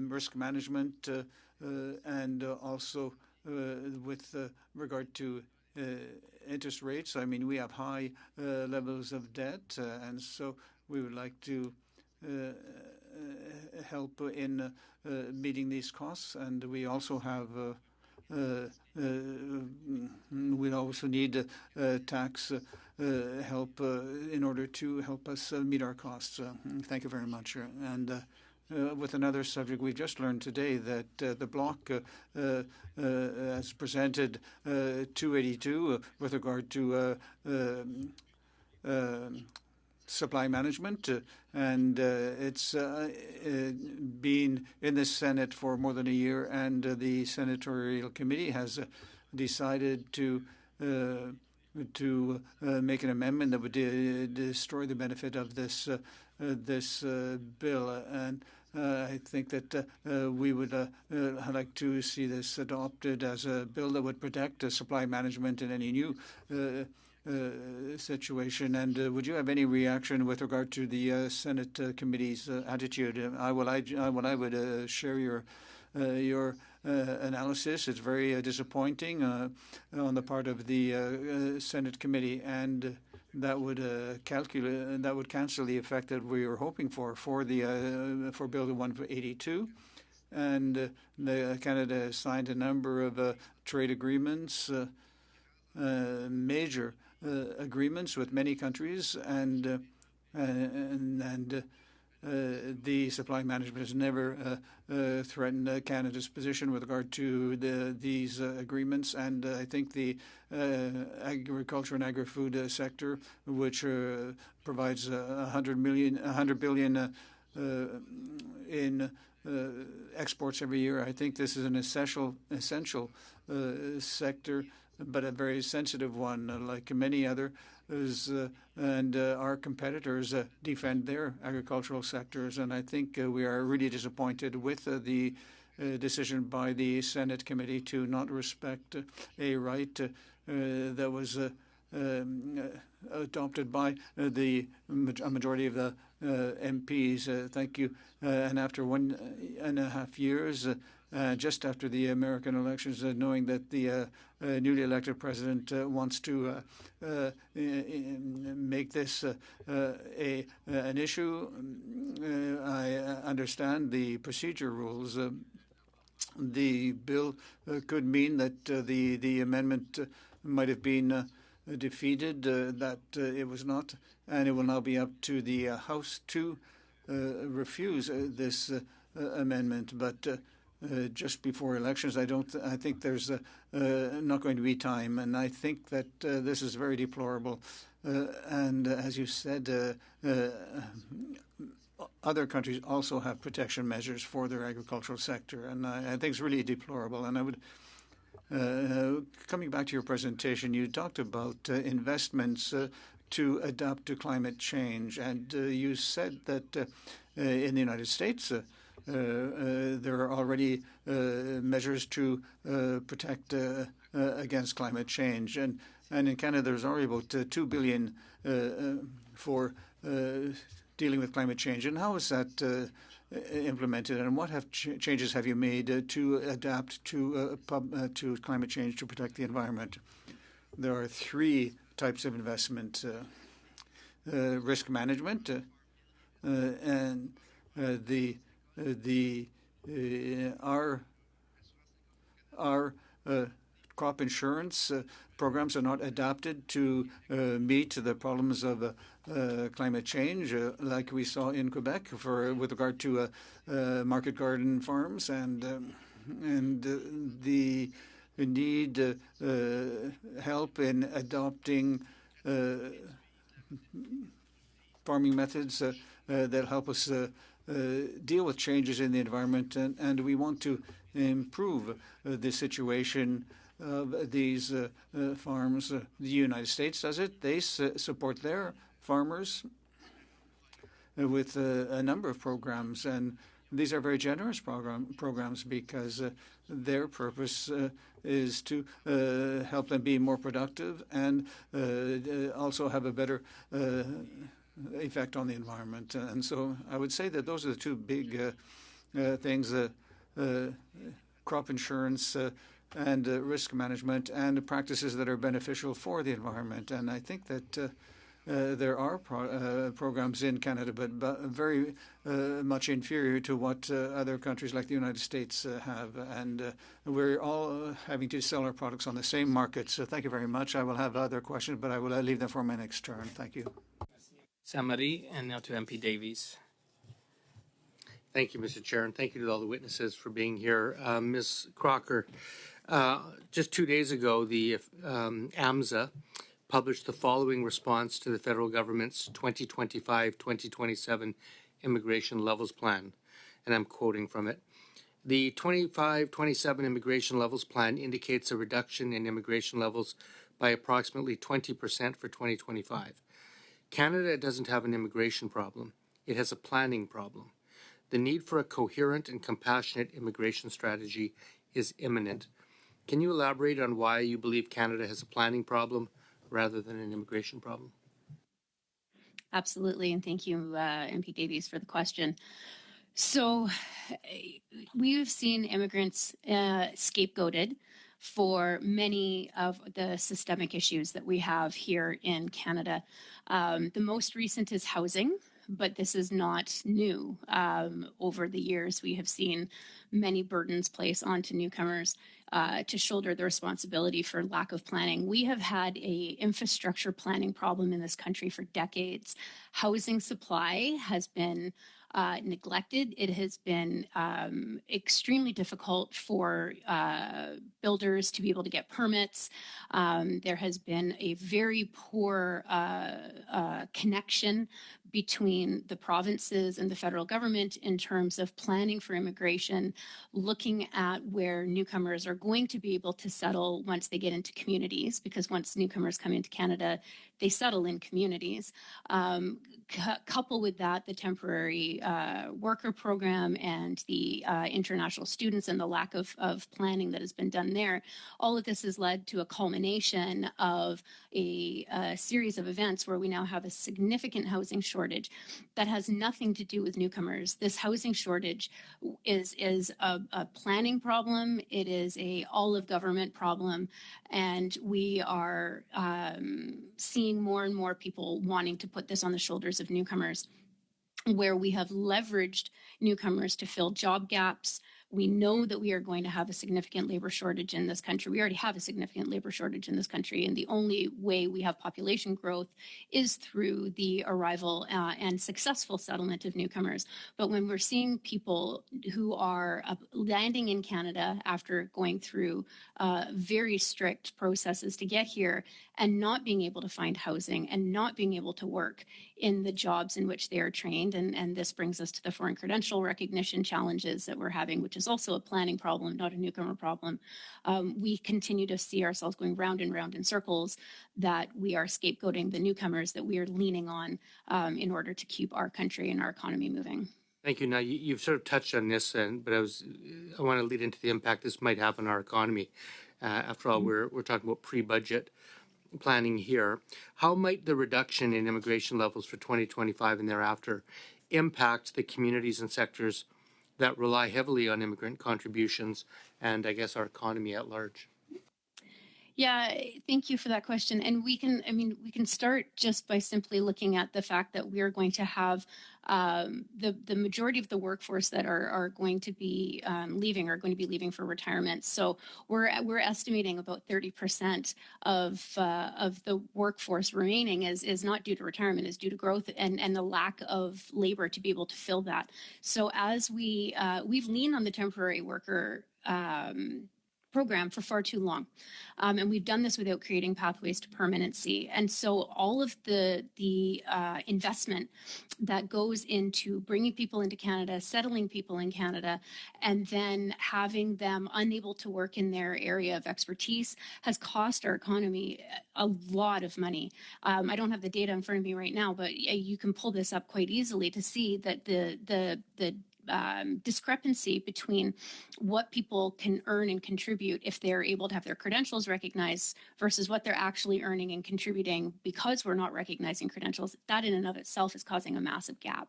risk management and also with regard to interest rates. I mean, we have high levels of debt, and so we would like to help in meeting these costs. And we also have we also need tax help in order to help us meet our costs. Thank you very much. And with another subject, we've just learned today that the Bloc has presented 282 with regard to supply management, and it's been in the Senate for more than a year, and the senatorial committee has decided to make an amendment that would destroy the benefit of this bill. And I think that we would like to see this adopted as a bill that would protect supply management in any new situation. And would you have any reaction with regard to the Senate committee's attitude? I would share your analysis. It's very disappointing on the part of the Senate committee, and that would cancel the effect that we were hoping for Bill 182. And Canada signed a number of trade agreements, major agreements with many countries, and the supply management has never threatened Canada's position with regard to these agreements. And I think the agriculture and agri-food sector, which provides 100 billion in exports every year, I think this is an essential sector, but a very sensitive one, like many others. And our competitors defend their agricultural sectors. And I think we are really disappointed with the decision by the Senate committee to not respect a right that was adopted by a majority of the MPs. Thank you. And after 1.5 years, just after the American elections, knowing that the newly elected president wants to make this an issue, I understand the procedure rules. The bill could mean that the amendment might have been defeated, that it was not, and it will now be up to the House to refuse this amendment. But just before elections, I think there's not going to be time, and I think that this is very deplorable. And as you said, other countries also have protection measures for their agricultural sector, and I think it's really deplorable. And I would, coming back to your presentation, you talked about investments to adapt to climate change, and you said that in the United States, there are already measures to protect against climate change, and in Canada there's already about $2 billion for dealing with climate change. And how is that implemented, and what changes have you made to adapt to climate change to protect the environment? There are three types of investment: risk management, and our crop insurance programs are not adapted to meet the problems of climate change, like we saw in Quebec with regard to market garden farms, and the need help in adopting farming methods that help us deal with changes in the environment, and we want to improve the situation of these farms. The United States does it. They support their farmers with a number of programs, and these are very generous programs because their purpose is to help them be more productive and also have a better effect on the environment. And so I would say that those are the two big things: crop insurance and risk management, and practices that are beneficial for the environment. And I think that there are programs in Canada, but very much inferior to what other countries like the United States have. And we're all having to sell our products on the same market. So thank you very much. I will have other questions, but I will leave them for my next turn. Thank you. Saint-Marie, and now to MP Davies. Thank you, Mr. Chair, and thank you to all the witnesses for being here. Ms. Crocker, just 2 days ago, the AMSA published the following response to the federal government's 2025-2027 Immigration Levels Plan, and I'm quoting from it. The 25-27 Immigration Levels Plan indicates a reduction in immigration levels by approximately 20% for 2025. Canada doesn't have an immigration problem. It has a planning problem. The need for a coherent and compassionate immigration strategy is imminent. Can you elaborate on why you believe Canada has a planning problem rather than an immigration problem? Absolutely, and thank you, MP Davies, for the question. So we've seen immigrants scapegoated for many of the systemic issues that we have here in Canada. The most recent is housing, but this is not new. Over the years, we have seen many burdens placed onto newcomers to shoulder the responsibility for lack of planning. We have had a infrastructure planning problem in this country for decades. Housing supply has been neglected. It has been extremely difficult for builders to be able to get permits. There has been a very poor connection between the provinces and the federal government in terms of planning for immigration, looking at where newcomers are going to be able to settle once they get into communities, because once newcomers come into Canada, they settle in communities. Couple with that the temporary worker program and the international students and the lack of planning that has been done there. All of this has led to a culmination of a series of events where we now have a significant housing shortage that has nothing to do with newcomers. This housing shortage is a planning problem. It is a all of government problem, and we are seeing more and more people wanting to put this on the shoulders of newcomers, where we have leveraged newcomers to fill job gaps. We know that we are going to have a significant labor shortage in this country. We already have a significant labor shortage in this country, and the only way we have population growth is through the arrival and successful settlement of newcomers. But when we're seeing people who are landing in Canada after going through very strict processes to get here and not being able to find housing and not being able to work in the jobs in which they are trained, and this brings us to the foreign credential recognition challenges that we're having, which is also a planning problem, not a newcomer problem. We continue to see ourselves going round and round in circles, that we are scapegoating the newcomers that we are leaning on in order to keep our country and our economy moving. Thank you. Now, you've sort of touched on this, but I want to lead into the impact this might have on our economy. After all, we're talking about pre-budget planning here. How might the reduction in immigration levels for 2025 and thereafter impact the communities and sectors that rely heavily on immigrant contributions and, I guess, our economy at large? Yeah, thank you for that question. And we can start just by simply looking at the fact that we are going to have the majority of the workforce that are going to be leaving for retirement. So we're estimating about 30% of the workforce remaining is not due to retirement, is due to growth and the lack of labor to be able to fill that. So as we've leaned on the temporary worker program for far too long. And we've done this without creating pathways to permanency. And so all of the investment that goes into bringing people into Canada, settling people in Canada, and then having them unable to work in their area of expertise has cost our economy a lot of money. I don't have the data in front of me right now, but you can pull this up quite easily to see that the discrepancy between what people can earn and contribute if they're able to have their credentials recognized versus what they're actually earning and contributing because we're not recognizing credentials, that in and of itself is causing a massive gap.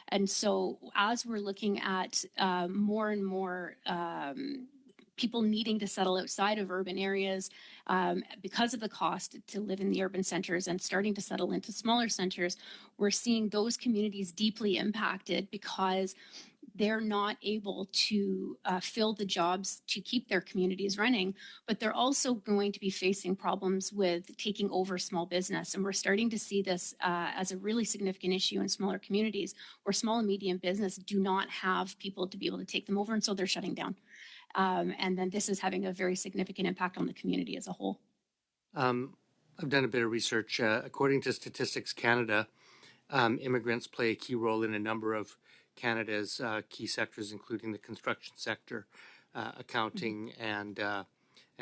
And so as we're looking at more and more people needing to settle outside of urban areas because of the cost to live in the urban centers and starting to settle into smaller centers, we're seeing those communities deeply impacted because they're not able to fill the jobs to keep their communities running, but they're also going to be facing problems with taking over small business. And we're starting to see this as a really significant issue in smaller communities where small and medium business do not have people to be able to take them over, and so they're shutting down. And then this is having a very significant impact on the community as a whole. I've done a bit of research. According to Statistics Canada, immigrants play a key role in a number of Canada's key sectors, including the construction sector, accounting, and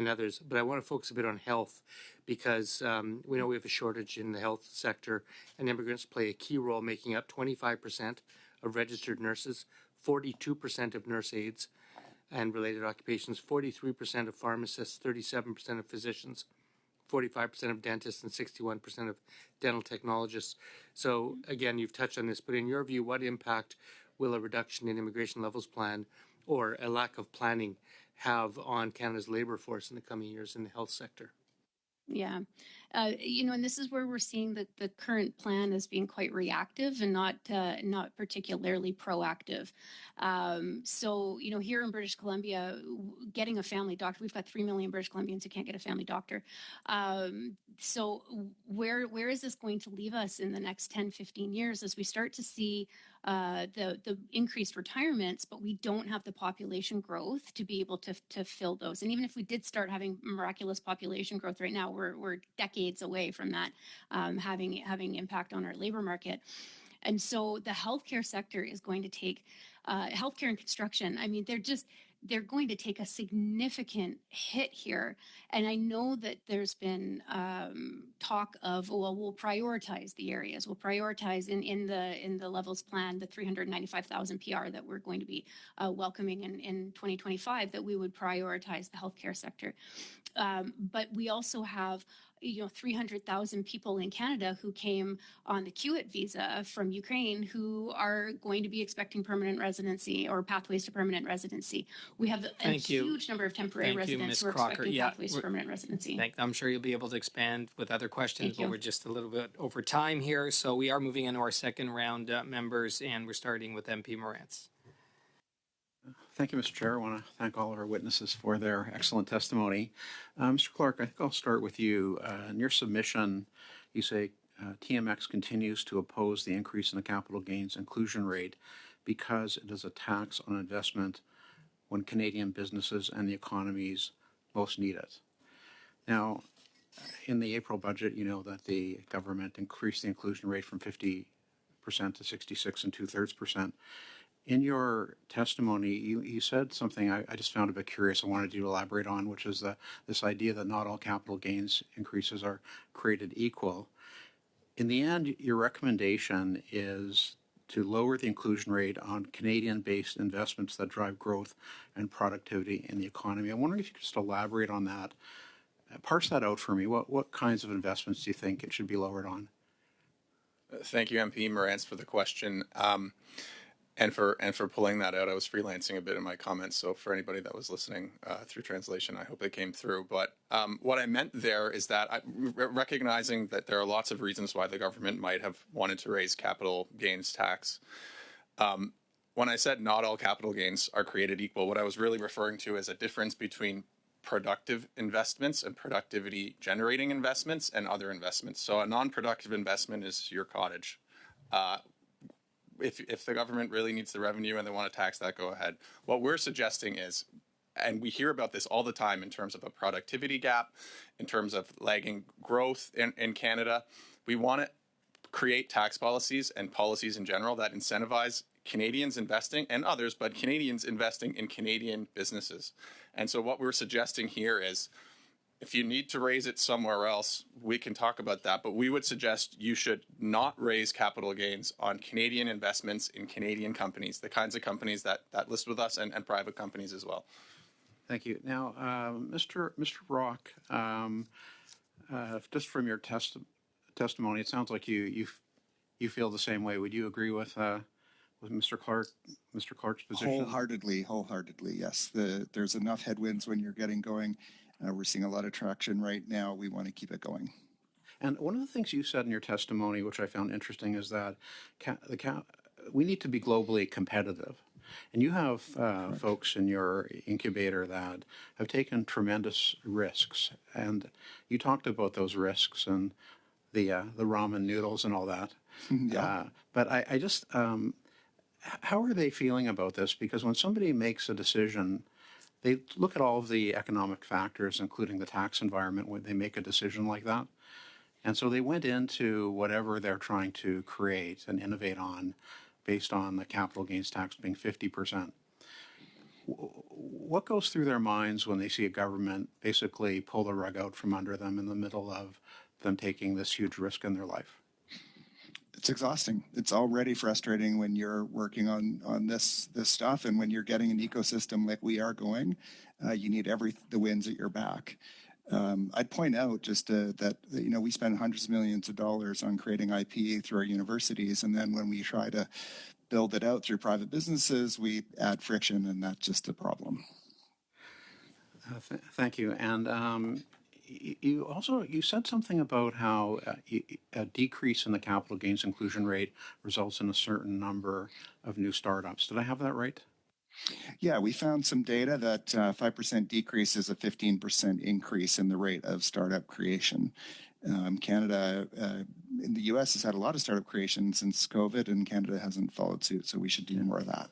others. But I want to focus a bit on health because we know we have a shortage in the health sector, and immigrants play a key role, making up 25% of registered nurses, 42% of nurse aides and related occupations, 43% of pharmacists, 37% of physicians, 45% of dentists, and 61% of dental technologists. So again, you've touched on this, but in your view, what impact will a reduction in immigration levels plan or a lack of planning have on Canada's labor force in the coming years in the health sector? Yeah. And this is where we're seeing that the current plan is being quite reactive and not particularly proactive. So, here in British Columbia, getting a family doctor, we've got 3 million British Columbians who can't get a family doctor. So where is this going to leave us in the next 10, 15 years as we start to see the increased retirements, but we don't have the population growth to be able to fill those. And even if we did start having miraculous population growth right now, we're decades away from that having impact on our labor market. And so the healthcare sector is going to take healthcare and construction. I mean, they're going to take a significant hit here. And I know that there's been talk of, we'll prioritize the areas. We'll prioritize in the levels plan, the 395,000 PR that we're going to be welcoming in 2025, that we would prioritize the healthcare sector. But we also have 300,000 people in Canada who came on the QIT visa from Ukraine who are going to be expecting permanent residency or pathways to permanent residency. We have a huge number of temporary residents who are expecting pathways to permanent residency. I'm sure you'll be able to expand with other questions, but we're just a little bit over time here. So we are moving into our second round, members, and we're starting with MP Morantz. Thank you, Mr. Chair. I want to thank all of our witnesses for their excellent testimony. Mr. Clark, I think I'll start with you. In your submission, you say TMX continues to oppose the increase in the capital gains inclusion rate because it is a tax on investment when Canadian businesses and the economies most need it. Now, in the April budget, you know that the government increased the inclusion rate from 50% to 66 2/3%. In your testimony, you said something I just found a bit curious. I wanted you to elaborate on, which is this idea that not all capital gains increases are created equal. In the end, your recommendation is to lower the inclusion rate on Canadian-based investments that drive growth and productivity in the economy. I'm wondering if you could just elaborate on that. Parse that out for me. What kinds of investments do you think it should be lowered on? Thank you, MP Morantz, for the question. And for pulling that out. I was freelancing a bit in my comments, so for anybody that was listening through translation, I hope it came through. But what I meant there is that recognizing that there are lots of reasons why the government might have wanted to raise capital gains tax. When I said not all capital gains are created equal, what I was really referring to is a difference between productive investments and productivity generating investments and other investments. So a non-productive investment is your cottage. If the government really needs the revenue and they want to tax that, go ahead. What we're suggesting is, and we hear about this all the time in terms of a productivity gap, in terms of lagging growth in Canada, we want to create tax policies and policies in general that incentivize Canadians investing and others, but Canadians investing in Canadian businesses. And so what we're suggesting here is, if you need to raise it somewhere else, we can talk about that, but we would suggest you should not raise capital gains on Canadian investments in Canadian companies, the kinds of companies that list with us and private companies as well. Thank you. Now, Mr. Rock, just from your testimony, it sounds like you feel the same way. Would you agree with Mr. Clark's position? Wholeheartedly, yes. There's enough headwinds when you're getting going. We're seeing a lot of traction right now. We want to keep it going. And one of the things you said in your testimony, which I found interesting, is that we need to be globally competitive. And you have folks in your incubator that have taken tremendous risks. And you talked about those risks and the ramen noodles and all that. Yeah. But I just, how are they feeling about this? Because when somebody makes a decision, they look at all of the economic factors, including the tax environment, when they make a decision like that. And so they went into whatever they're trying to create and innovate on based on the capital gains tax being 50%. What goes through their minds when they see a government basically pull the rug out from under them in the middle of them taking this huge risk in their life? It's exhausting. It's already frustrating when you're working on this stuff, and when you're getting an ecosystem like we are going, you need the winds at your back. I'd point out just that we spend hundreds of millions of dollars on creating IP through our universities, and then when we try to build it out through private businesses, we add friction, and that's just a problem. Thank you. And you said something about how a decrease in the capital gains inclusion rate results in a certain number of new startups. Did I have that right? Yeah, we found some data that 5% decrease is a 15% increase in the rate of startup creation. Canada, in the U.S. has had a lot of startup creation since COVID, and Canada hasn't followed suit, so we should do more of that.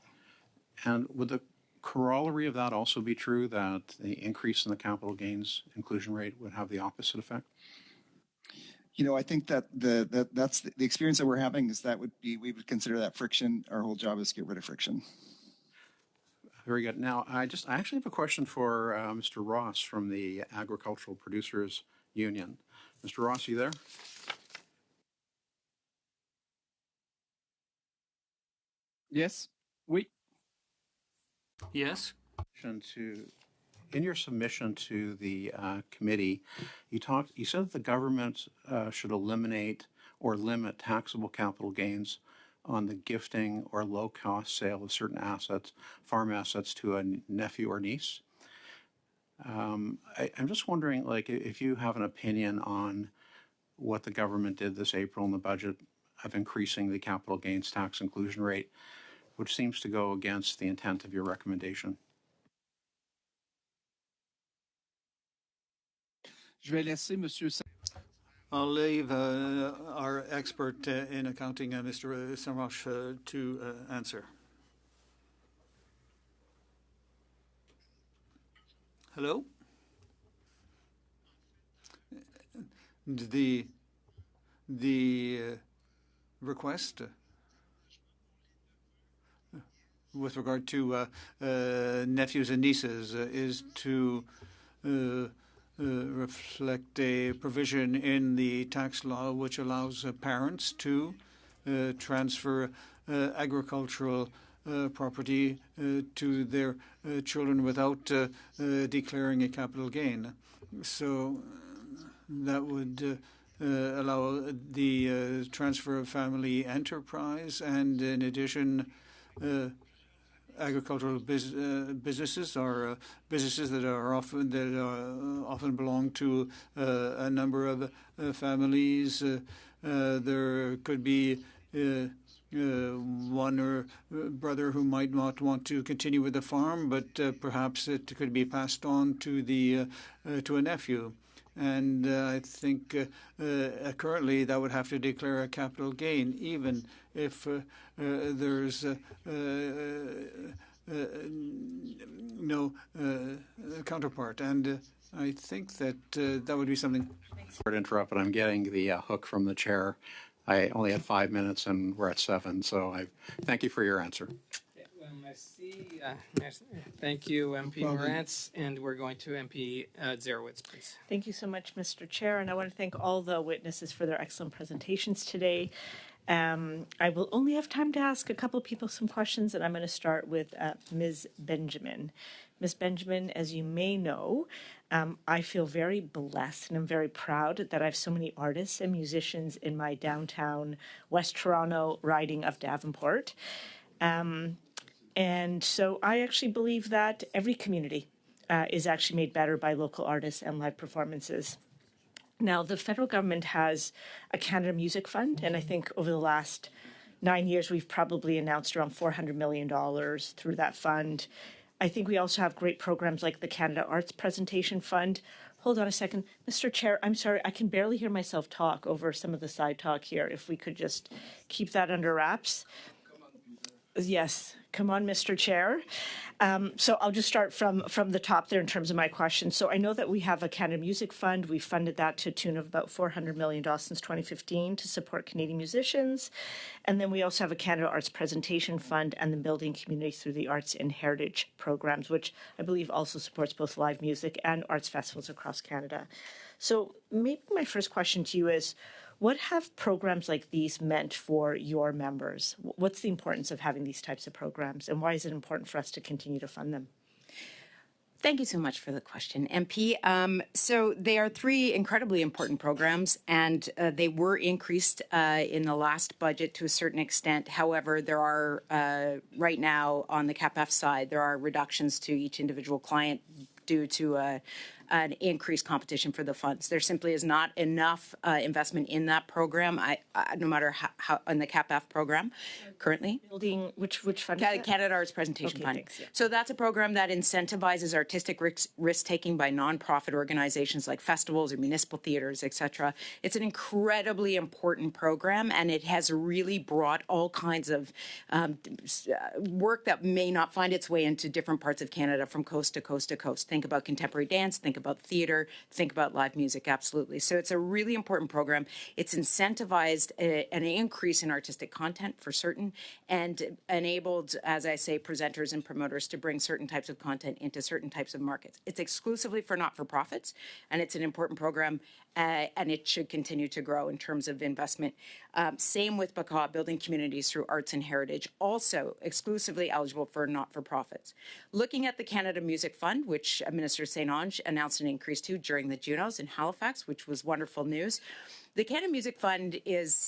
And would the corollary of that also be true, that the increase in the capital gains inclusion rate would have the opposite effect? I think that that's the experience that we're having is that we would consider that friction. Our whole job is to get rid of friction. Very good. Now, I actually have a question for Mr. Ross from the Agricultural Producers Union. Mr. Ross, are you there? Yes. Oui. Yes. In your submission to the committee, you said that the government should eliminate or limit taxable capital gains on the gifting or low-cost sale of certain assets, farm assets, to a nephew or niece. I'm just wondering, if you have an opinion on what the government did this April in the budget of increasing the capital gains tax inclusion rate, which seems to go against the intent of your recommendation. I'll leave our expert in accounting, Mr. Saint-Roch, to answer. Hello? The request with regard to nephews and nieces is to reflect a provision in the tax law which allows parents to transfer agricultural property to their children without declaring a capital gain. So that would allow the transfer of family enterprise, and in addition, agricultural businesses are businesses that often belong to a number of families. There could be one or brother who might not want to continue with the farm, but perhaps it could be passed on to a nephew. And I think currently that would have to declare a capital gain, even if there's no counterpart. And I think that that would be something. Sorry to interrupt, but I'm getting the hook from the chair. I only had 5 minutes, and we're at 7, so I thank you for your answer. Thank you, MP Morantz, and we're going to MP Zarowitz, please. Thank you so much, Mr. Chair, and I want to thank all the witnesses for their excellent presentations today. I will only have time to ask a couple of people some questions, and I'm going to start with Ms. Benjamin. Ms. Benjamin, as you may know, I feel very blessed and I'm very proud that I have so many artists and musicians in my downtown West Toronto riding of Davenport. And so I actually believe that every community is actually made better by local artists and live performances. Now, the federal government has a Canada Music Fund, and I think over the last 9 years, we've probably announced around $400 million through that fund. I think we also have great programs like the Canada Arts Presentation Fund. Hold on a second. Mr. Chair, I'm sorry, I can barely hear myself talk over some of the side talk here. If we could just keep that under wraps. Yes. Come on, Mr. Chair. So I'll just start from the top there in terms of my question. So I know that we have a Canada Music Fund. We've funded that to a tune of about $400 million since 2015 to support Canadian musicians. And then we also have a Canada Arts Presentation Fund and the Building Community through the Arts and Heritage programs, which I believe also supports both live music and arts festivals across Canada. So maybe my first question to you is, what have programs like these meant for your members? What's the importance of having these types of programs, and why is it important for us to continue to fund them? Thank you so much for the question, MP. So they are three incredibly important programs, and they were increased in the last budget to a certain extent. However, there are, right now on the CAPF side, there are reductions to each individual client due to an increased competition for the funds. There simply is not enough investment in that program, no matter how in the CAPF program currently. Building, which fund? is that? Canada Arts Presentation Fund. Thanks, yeah. So that's a program that incentivizes artistic risk-taking by nonprofit organizations like festivals or municipal theaters, etc. It's an incredibly important program, and it has really brought all kinds of work that may not find its way into different parts of Canada from coast to coast to coast. Think about contemporary dance, think about theater, think about live music, absolutely. So it's a really important program. It's incentivized an increase in artistic content for certain, and enabled, as I say, presenters and promoters to bring certain types of content into certain types of markets. It's exclusively for not-for-profits, and it's an important program, and it should continue to grow in terms of investment. Same with BACA, Building Communities through Arts and Heritage, also exclusively eligible for not-for-profits. Looking at the Canada Music Fund, which Minister St-Onge announced an increase to during the Junos in Halifax, which was wonderful news. The Canada Music Fund has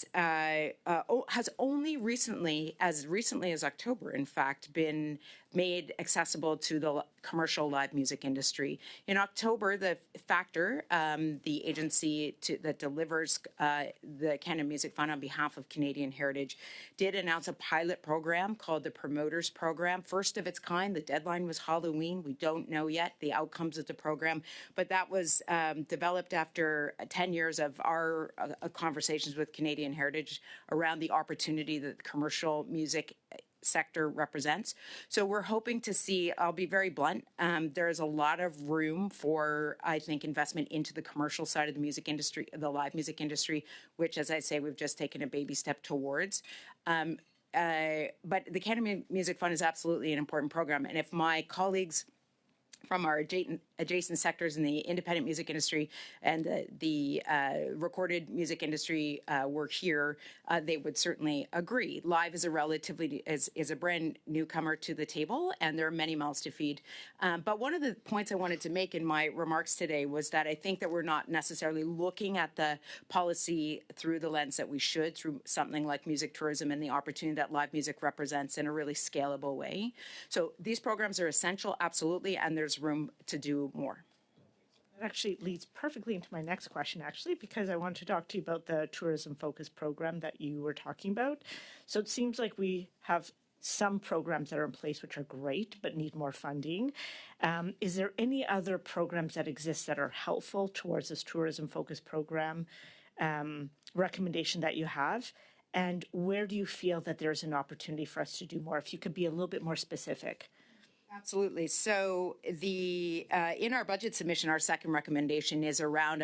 only recently as October, in fact, been made accessible to the commercial live music industry. In October, the Factor, the agency that delivers the Canada Music Fund on behalf of Canadian Heritage, did announce a pilot program called the Promoters Program, first of its kind. The deadline was Halloween. We don't know yet the outcomes of the program, but that was developed after 10 years of our conversations with Canadian Heritage around the opportunity that the commercial music sector represents. So we're hoping to see, I'll be very blunt, there's a lot of room for, I think, investment into the commercial side of the music industry, the live music industry, which, as I say, we've just taken a baby step towards. But the Canada Music Fund is absolutely an important program. And if my colleagues from our adjacent sectors in the independent music industry and the recorded music industry were here, they would certainly agree. Live is a brand newcomer to the table, and there are many mouths to feed. But one of the points I wanted to make in my remarks today was that I think that we're not necessarily looking at the policy through the lens that we should, through something like music tourism and the opportunity that live music represents in a really scalable way. So these programs are essential, absolutely, and there's room to do more. That actually leads perfectly into my next question, because I want to talk to you about the tourism-focused program that you were talking about. So it seems like we have some programs that are in place which are great but need more funding. Is there any other programs that exist that are helpful towards this tourism-focused program recommendation that you have? And where do you feel that there's an opportunity for us to do more? If you could be a little bit more specific. Absolutely. So in our budget submission, our second recommendation is around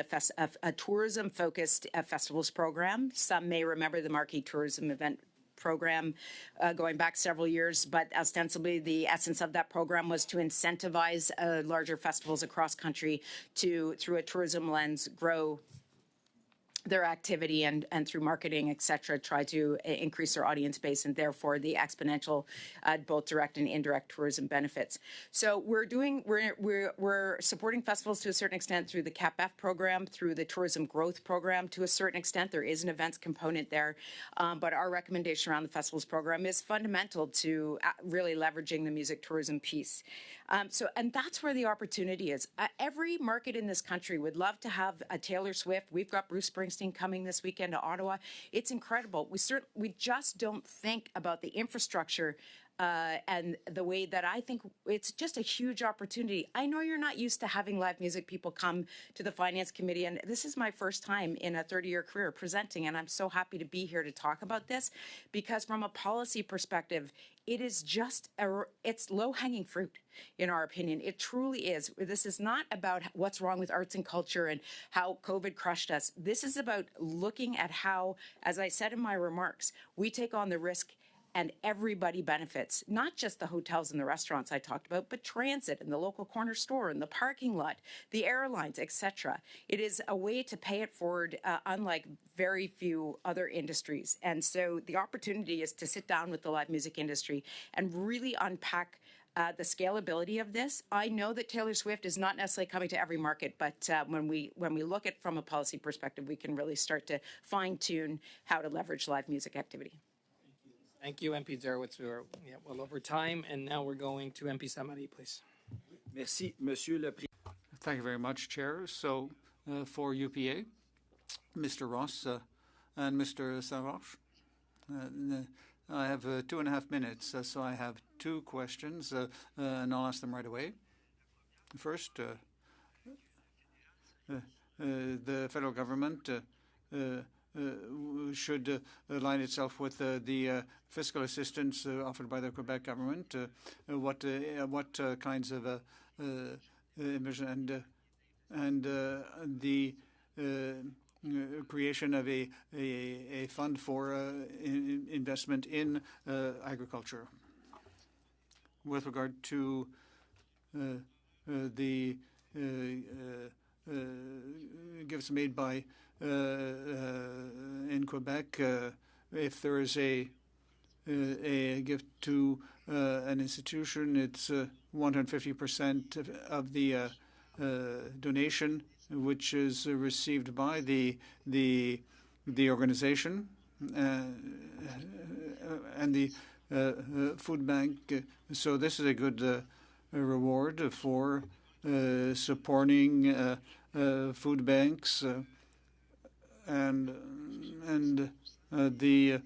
a tourism-focused festivals program. Some may remember the Marquee Tourism Event program going back several years, but ostensibly the essence of that program was to incentivize larger festivals across country to, through a tourism lens, grow their activity and through marketing, et cetera, try to increase their audience base and therefore the exponential both direct and indirect tourism benefits. So we're supporting festivals to a certain extent through the CAPF program, through the tourism growth program to a certain extent. There is an events component there, but our recommendation around the festivals program is fundamental to really leveraging the music tourism piece. And that's where the opportunity is. Every market in this country would love to have a Taylor Swift. We've got Bruce Springsteen coming this weekend to Ottawa. It's incredible. We just don't think about the infrastructure and the way that I think it's just a huge opportunity. I know you're not used to having live music people come to the Finance Committee, and this is my first time in a 30-year career presenting, and I'm so happy to be here to talk about this because from a policy perspective, it is just it's low-hanging fruit, in our opinion. It truly is. This is not about what's wrong with arts and culture and how COVID crushed us. This is about looking at how, as I said in my remarks, we take on the risk and everybody benefits, not just the hotels and the restaurants I talked about, but transit and the local corner store and the parking lot, the airlines, etc. It is a way to pay it forward, unlike very few other industries. And so the opportunity is to sit down with the live music industry and really unpack the scalability of this. I know that Taylor Swift is not necessarily coming to every market, but when we look at from a policy perspective, we can really start to fine tune how to leverage live music activity. Thank you, MP Zarowitz. We're well over time, and now we're going to MP Samari, please. Merci, Monsieur le Président. Thank you very much, Chair. So for UPA, Mr. Ross and Mr. Savash, I have 2.5 minutes, so I have two questions, and I'll ask them right away. First, the federal government should align itself with the fiscal assistance offered by the Quebec government. What kinds of emission and the creation of a fund for investment in agriculture. With regard to the gifts made by in Quebec, if there is a gift to an institution, it's 150% of the donation, which is received by the organization and the food bank. So this is a good reward for supporting food banks. And the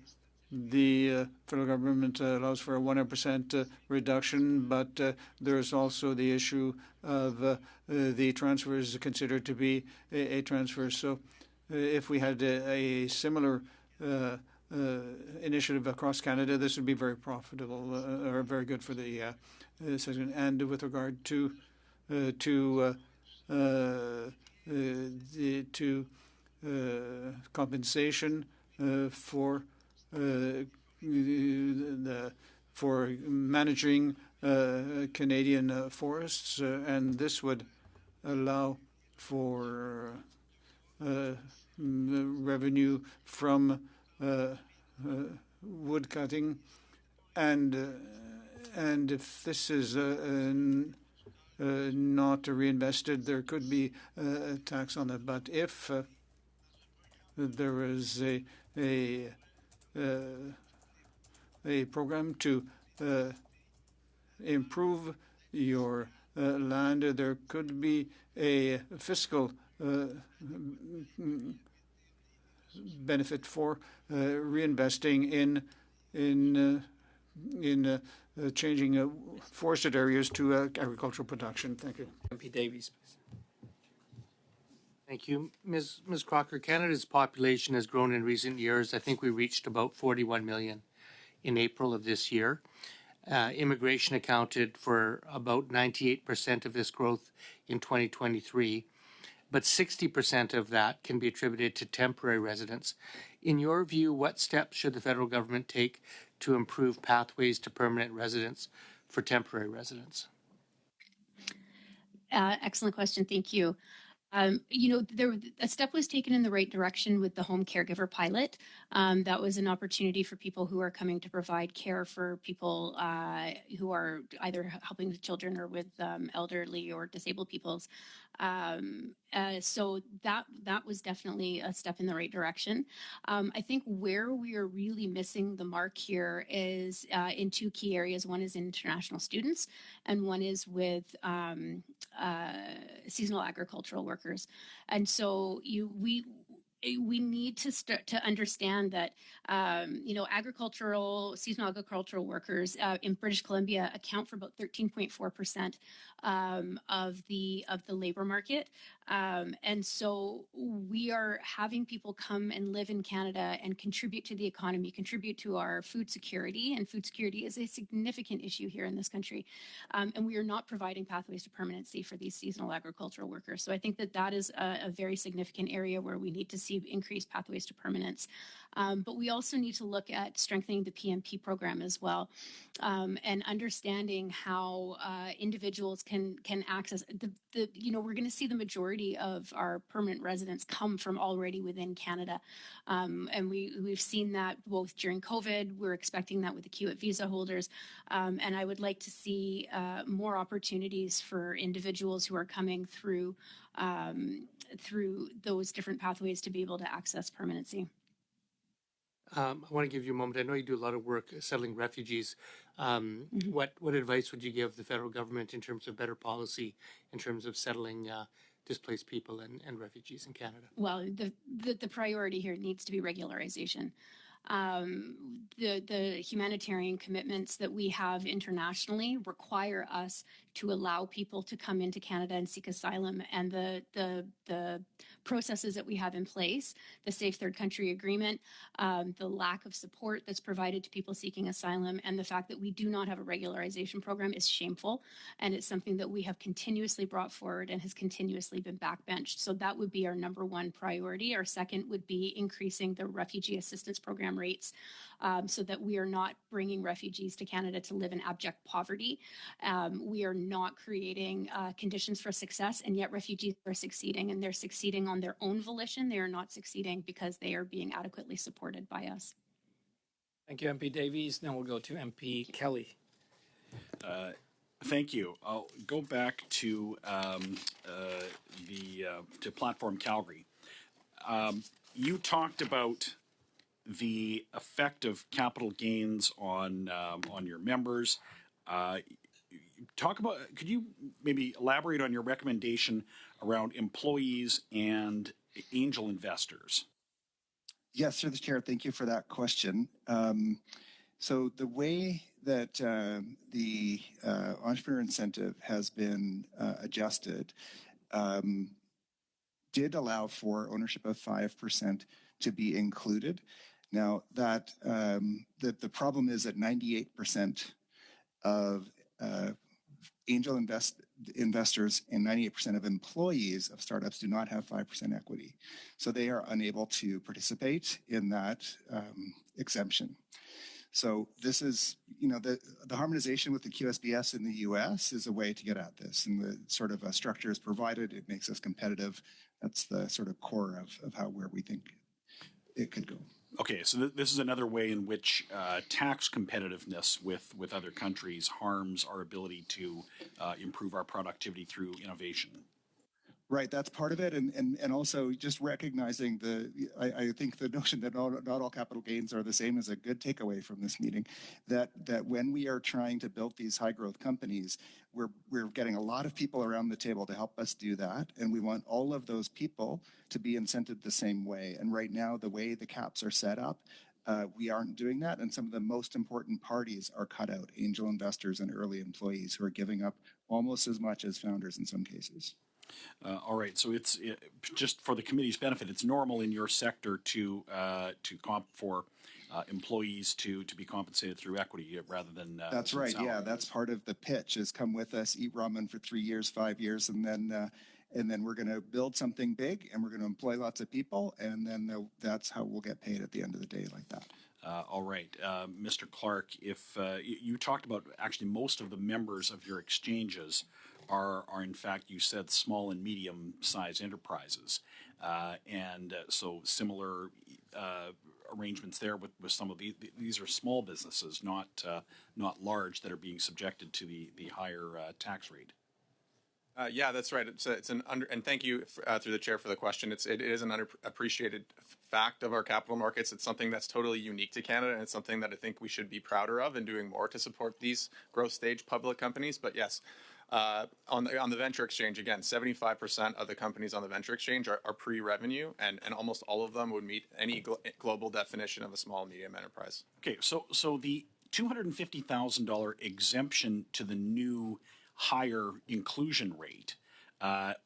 federal government allows for a 100% reduction, but there's also the issue of the transfers considered to be a transfer. So if we had a similar initiative across Canada, this would be very profitable or very good for the section. And with regard to compensation for managing Canadian forests, and this would allow for revenue from wood cutting, and if this is not reinvested, there could be a tax on it. But if there is a program to improve your land, there could be a fiscal benefit for reinvesting in changing forested areas to agricultural production. Thank you. MP Davies, please. Thank you. Ms. Crocker, Canada's population has grown in recent years. I think we reached about 41 million in April of this year. Immigration accounted for about 98% of this growth in 2023, but 60% of that can be attributed to temporary residents. In your view, what steps should the federal government take to improve pathways to permanent residence for temporary residents? Excellent question. Thank you. A step was taken in the right direction with the home caregiver pilot. That was an opportunity for people who are coming to provide care for people who are either helping the children or with elderly or disabled peoples. So that was definitely a step in the right direction. I think where we are really missing the mark here is in two key areas. One is international students, and one is with seasonal agricultural workers. And so we need to start to understand that seasonal agricultural workers in British Columbia account for about 13.4% of the labor market, and so we are having people come and live in Canada and contribute to the economy, contribute to our food security, and food security is a significant issue here in this country, and we are not providing pathways to permanency for these seasonal agricultural workers. So I think that is a very significant area where we need to see increased pathways to permanence. But we also need to look at strengthening the PMP program as well, and understanding how individuals can access we're going to see the majority of our permanent residents come from already within Canada, and we've seen that both during COVID. We're expecting that with the Kiewit visa holders, and I would like to see more opportunities for individuals who are coming through those different pathways to be able to access permanency. I want to give you a moment. I know you do a lot of work settling refugees. What advice would you give the federal government in terms of better policy in terms of settling displaced people and refugees in Canada? Well, the priority here needs to be regularization. The humanitarian commitments that we have internationally require us to allow people to come into Canada and seek asylum, and the processes that we have in place, the Safe Third Country Agreement, the lack of support that's provided to people seeking asylum, and the fact that we do not have a regularization program is shameful, and it's something that we have continuously brought forward and has continuously been backbenched. So that would be our number one priority. Our second would be increasing the refugee assistance program rates, so that we are not bringing refugees to Canada to live in abject poverty. We are not creating conditions for success, and yet refugees are succeeding, and they're succeeding on their own volition. They are not succeeding because they are being adequately supported by us. Thank you, MP Davies. Now we'll go to MP Kelly. Thank you. I'll go back to to Platform Calgary. You talked about the effect of capital gains on your members. Could you maybe elaborate on your recommendation around employees and angel investors? Yes, through the chair. Thank you for that question. So the way that the entrepreneur incentive has been adjusted did allow for ownership of 5% to be included. Now that the problem is that 98% of angel investors and 98% of employees of startups do not have 5% equity. So they are unable to participate in that exemption. So this is, the harmonization with the QSBS in the US is a way to get at this, and the sort of structure is provided. It makes us competitive. That's the sort of core of where we think it could go. Okay, so this is another way in which tax competitiveness with other countries harms our ability to improve our productivity through innovation. Right, that's part of it, and also just recognizing I think the notion that not all capital gains are the same is a good takeaway from this meeting. That when we are trying to build these high growth companies, we're getting a lot of people around the table to help us do that, and we want all of those people to be incented the same way. And right now, the way the caps are set up, we aren't doing that, and some of the most important parties are cut out: angel investors and early employees who are giving up almost as much as founders in some cases. All right, so it's just for the committee's benefit. It's normal in your sector to comp for employees to be compensated through equity rather than. That's right. salary. Yeah, that's part of the pitch: is come with us, eat ramen for 3 years, 5 years, and then we're going to build something big, and we're going to employ lots of people, and then that's how we'll get paid at the end of the day, like that. All right, Mr. Clark, if you talked about actually most of the members of your exchanges are in fact, you said, small and medium-sized enterprises, and so similar arrangements there with some of these are small businesses, not large, that are being subjected to the higher tax rate. Yeah, that's right. It's an and thank you through the chair for the question. It is an underappreciated fact of our capital markets. It's something that's totally unique to Canada, and it's something that I think we should be prouder of and doing more to support these growth stage public companies. But yes, On the venture exchange, again, 75% of the companies on the venture exchange are pre-revenue, and almost all of them would meet any global definition of a small and medium enterprise. Okay, so the $250,000 exemption to the new higher inclusion rate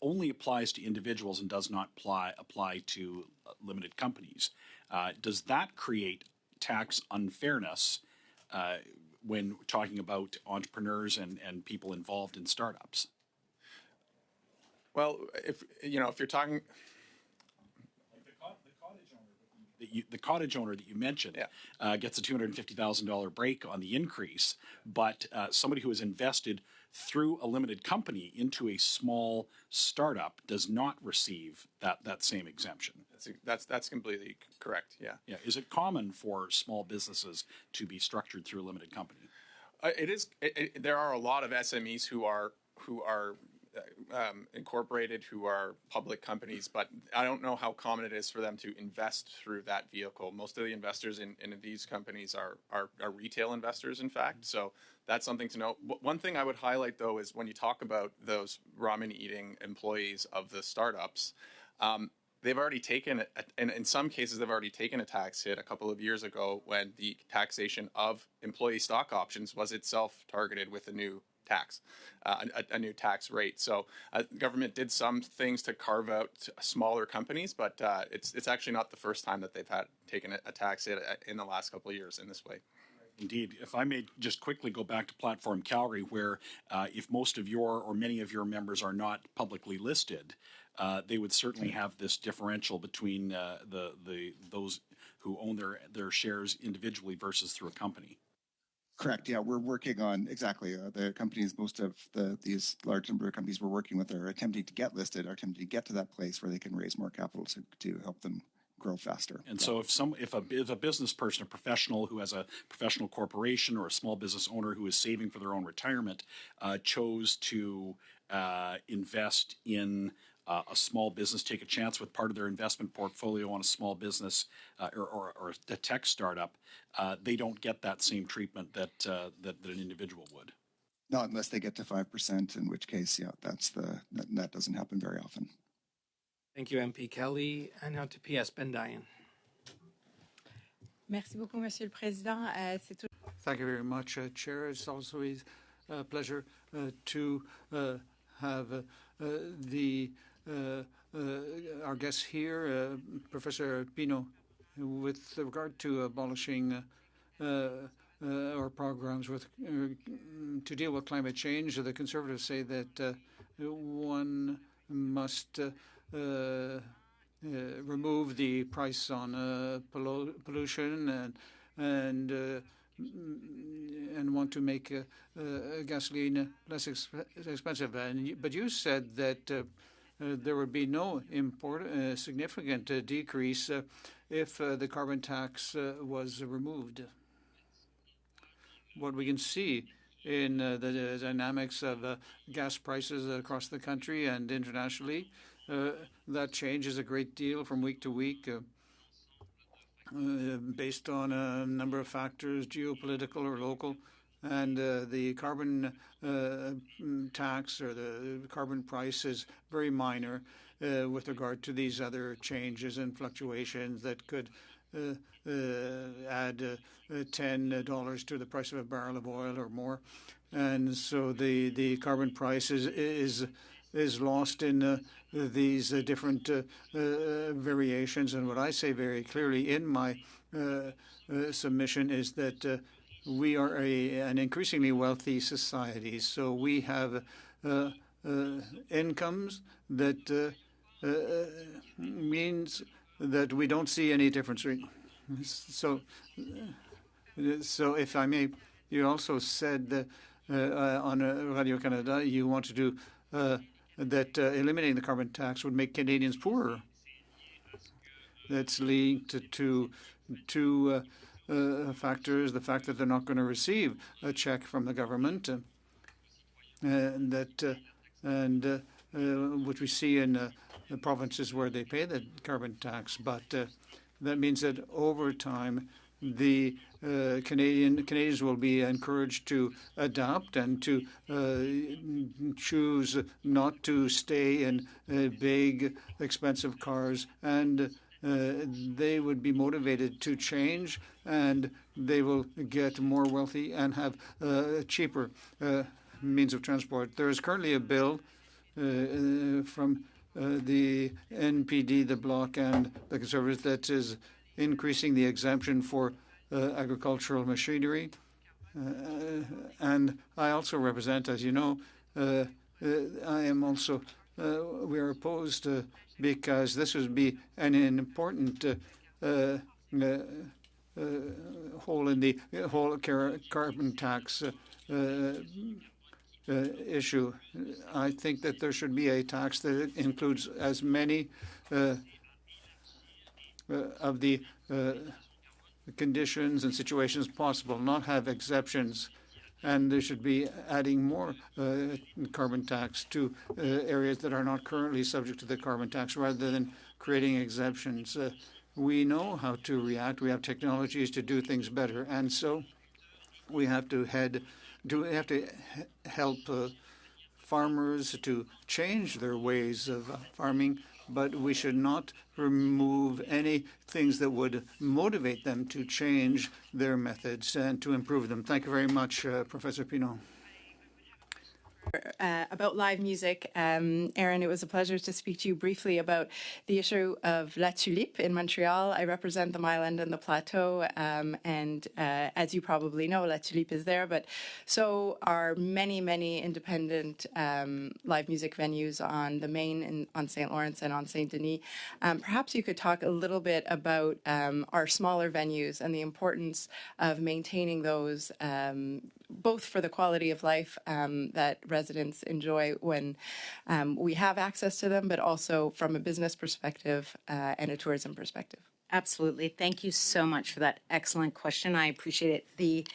only applies to individuals and does not apply to limited companies. Does that create tax unfairness when talking about entrepreneurs and people involved in startups? Well, if you're talking, the cottage owner that you mentioned gets a $250,000 break on the increase, but somebody who has invested through a limited company into a small startup does not receive that same exemption. That's completely correct. Yeah. Yeah. Is it common for small businesses to be structured through a limited company? It is. There are a lot of SMEs who are incorporated, who are public companies, but I don't know how common it is for them to invest through that vehicle. Most of the investors in these companies are retail investors, in fact. So that's something to know. One thing I would highlight, though, is when you talk about those ramen eating employees of the startups, they've already taken, and in some cases, they've already taken a tax hit a couple of years ago when the taxation of employee stock options was itself targeted with a new tax, a new tax rate. So government did some things to carve out smaller companies, but it's actually not the first time that they've taken a tax hit in the last couple of years in this way. Indeed. If I may just quickly go back to Platform Calgary, where if most of your or many of your members are not publicly listed, they would certainly have this differential between those who own their shares individually versus through a company. Correct. Yeah, we're working on exactly the companies. Most of these large number of companies we're working with are attempting to get listed, are attempting to get to that place where they can raise more capital to help them grow faster. And so if a business person, a professional who has a professional corporation or a small business owner who is saving for their own retirement, chose to invest in a small business, take a chance with part of their investment portfolio on a small business or a tech startup, they don't get that same treatment that an individual would. Not unless they get to 5%, in which case, yeah, that doesn't happen very often. Thank you, MP Kelly. And now to PS Bendayan. Merci beaucoup, Monsieur le Président. Thank you very much, Chair. It's also a pleasure to have our guests here, Professor Pino, with regard to abolishing our programs to deal with climate change. The Conservatives say that one must remove the price on pollution and want to make gasoline less expensive. But you said that there would be no significant decrease if the carbon tax was removed. What we can see in the dynamics of gas prices across the country and internationally, that changes a great deal from week to week based on a number of factors, geopolitical or local. And the carbon tax or the carbon price is very minor with regard to these other changes and fluctuations that could add $10 to the price of a barrel of oil or more. And so the carbon price is lost in these different variations. And what I say very clearly in my submission is that we are an increasingly wealthy society. So we have incomes that means that we don't see any difference. So if I may, you also said that on Radio-Canada you want to do that eliminating the carbon tax would make Canadians poorer. That's linked to factors, the fact that they're not going to receive a check from the government, which we see in the provinces where they pay the carbon tax. But that means that over time, the Canadians will be encouraged to adopt and to choose not to stay in big, expensive cars, and they would be motivated to change, and they will get more wealthy and have cheaper means of transport. There is currently a bill from the NPD, the Bloc, and the Conservatives that is increasing the exemption for agricultural machinery. And I also represent, as you know, I am also, we are opposed because this would be an important hole in the whole carbon tax issue. I think that there should be a tax that includes as many of the conditions and situations possible, not have exceptions. And there should be adding more carbon tax to areas that are not currently subject to the carbon tax rather than creating exemptions. We know how to react. We have technologies to do things better. And so we have to help farmers to change their ways of farming, but we should not remove any things that would motivate them to change their methods and to improve them. Thank you very much, Professor Pinault. About live music, Aaron, it was a pleasure to speak to you briefly about the issue of La Tulipe in Montreal. I represent the Mile-End and the Plateau, and as you probably know, La Tulipe is there, but so are many, many independent live music venues on the Main, on St. Lawrence and on St. Denis. Perhaps you could talk a little bit about our smaller venues and the importance of maintaining those, both for the quality of life that residents enjoy when we have access to them, but also from a business perspective and a tourism perspective. Absolutely. Thank you so much for that excellent question. I appreciate it.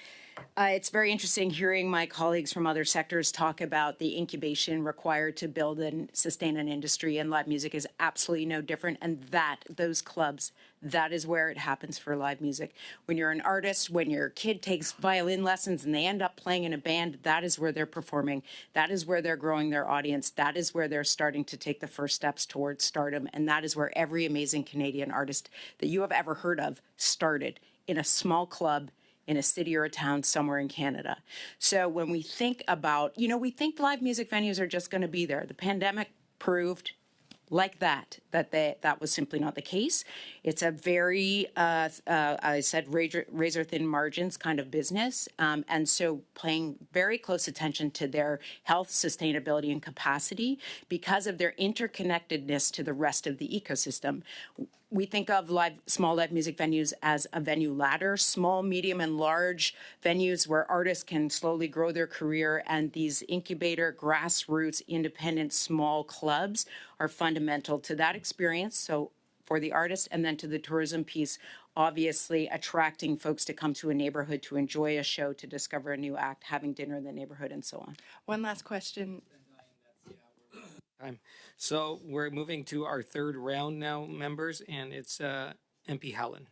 It's very interesting hearing my colleagues from other sectors talk about the incubation required to build and sustain an industry, and live music is absolutely no different. And those clubs, that is where it happens for live music. When you're an artist, when your kid takes violin lessons and they end up playing in a band, that is where they're performing. That is where they're growing their audience. That is where they're starting to take the first steps towards stardom. And that is where every amazing Canadian artist that you have ever heard of started, in a small club in a city or a town somewhere in Canada. So when we think about, we think live music venues are just going to be there. The pandemic proved like that was simply not the case. It's a very, I said, razor thin margins kind of business. And so paying very close attention to their health, sustainability, and capacity because of their interconnectedness to the rest of the ecosystem. We think of small live music venues as a venue ladder, small, medium, and large venues where artists can slowly grow their career, and these incubator, grassroots, independent, small clubs are fundamental to that experience. So for the artist, and then to the tourism piece, obviously attracting folks to come to a neighborhood to enjoy a show, to discover a new act, having dinner in the neighborhood, and so on. One last question. Time. So we're moving to our third round now, members, and it's MP Howland.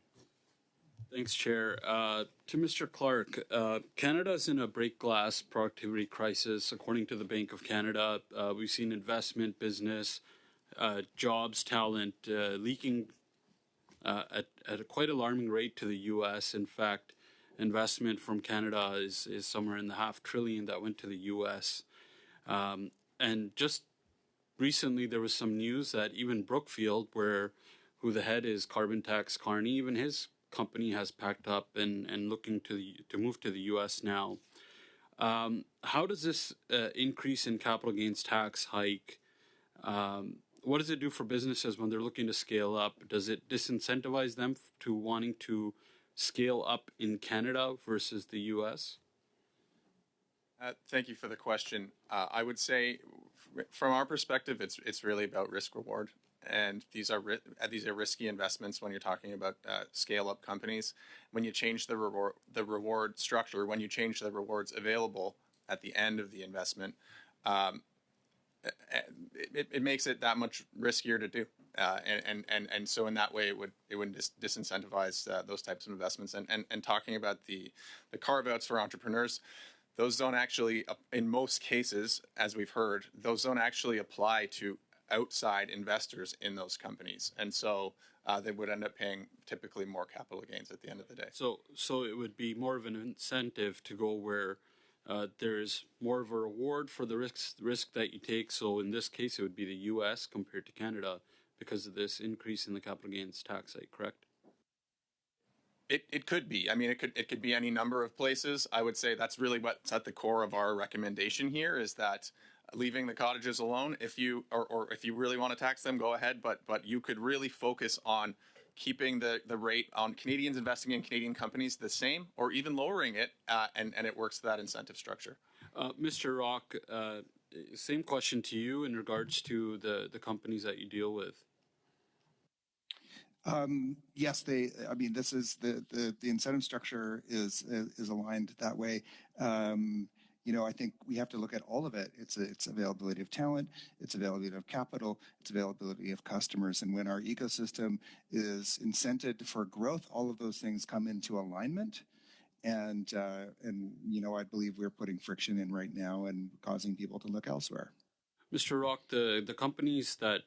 Thanks, Chair. To Mr. Clark, Canada is in a break glass productivity crisis. According to the Bank of Canada, we've seen investment, business, jobs, talent leaking at a quite alarming rate to the U.S. In fact, investment from Canada is somewhere in the $500 billion that went to the U.S. And just recently, there was some news that even Brookfield, who the head is Carbon Tax Carney, even his company has packed up and looking to move to the U.S. now. How does this increase in capital gains tax hike? What does it do for businesses when they're looking to scale up? Does it disincentivize them to wanting to scale up in Canada versus the U.S.? Thank you for the question. I would say, from our perspective, it's really about risk reward, and these are risky investments when you're talking about scale up companies. When you change the reward structure, when you change the rewards available at the end of the investment, it makes it that much riskier to do. And so in that way, it would disincentivize those types of investments. And talking about the carve outs for entrepreneurs, those don't actually, in most cases, as we've heard, those don't actually apply to outside investors in those companies. And so they would end up paying typically more capital gains at the end of the day. So it would be more of an incentive to go where there's more of a reward for the risk that you take. So in this case, it would be the U.S. compared to Canada because of this increase in the capital gains tax rate, correct? It could be. I mean, it could be any number of places. I would say that's really what's at the core of our recommendation here, is that leaving the cottages alone, if you or if you really want to tax them, go ahead. But you could really focus on keeping the rate on Canadians investing in Canadian companies the same, or even lowering it, and it works to that incentive structure. Mr. Rock, same question to you in regards to the companies that you deal with. Yes, this is the incentive structure is aligned that way. I think we have to look at all of it. It's availability of talent, it's availability of capital, it's availability of customers. And when our ecosystem is incented for growth, all of those things come into alignment. And I believe we're putting friction in right now and causing people to look elsewhere. Mr. Rock, the companies that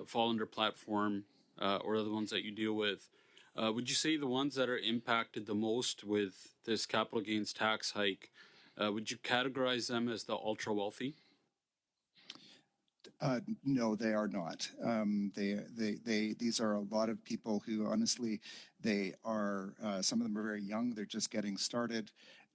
fall under platform or the ones that you deal with, would you say the ones that are impacted the most with this capital gains tax hike, would you categorize them as the ultra wealthy? No, they are not. These are a lot of people who, honestly, they are. Some of them are very young. They're just getting started.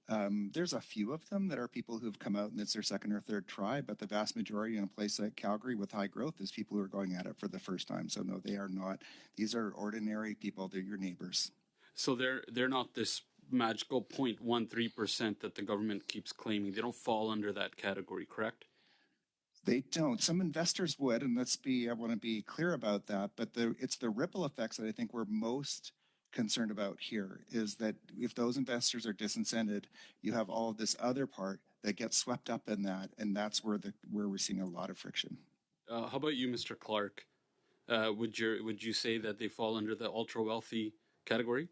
There's a few of them that are people who've come out and it's their second or third try, but the vast majority in a place like Calgary with high growth is people who are going at it for the first time. So no, they are not. These are ordinary people. They're your neighbors. So they're not this magical 0.13% that the government keeps claiming. They don't fall under that category, correct? They don't. Some investors would, and I want to be clear about that, but it's the ripple effects that I think we're most concerned about here, is that if those investors are disincented, you have all of this other part that gets swept up in that, and that's where we're seeing a lot of friction. How about you, Mr. Clark? Would you say that they fall under the ultra wealthy category?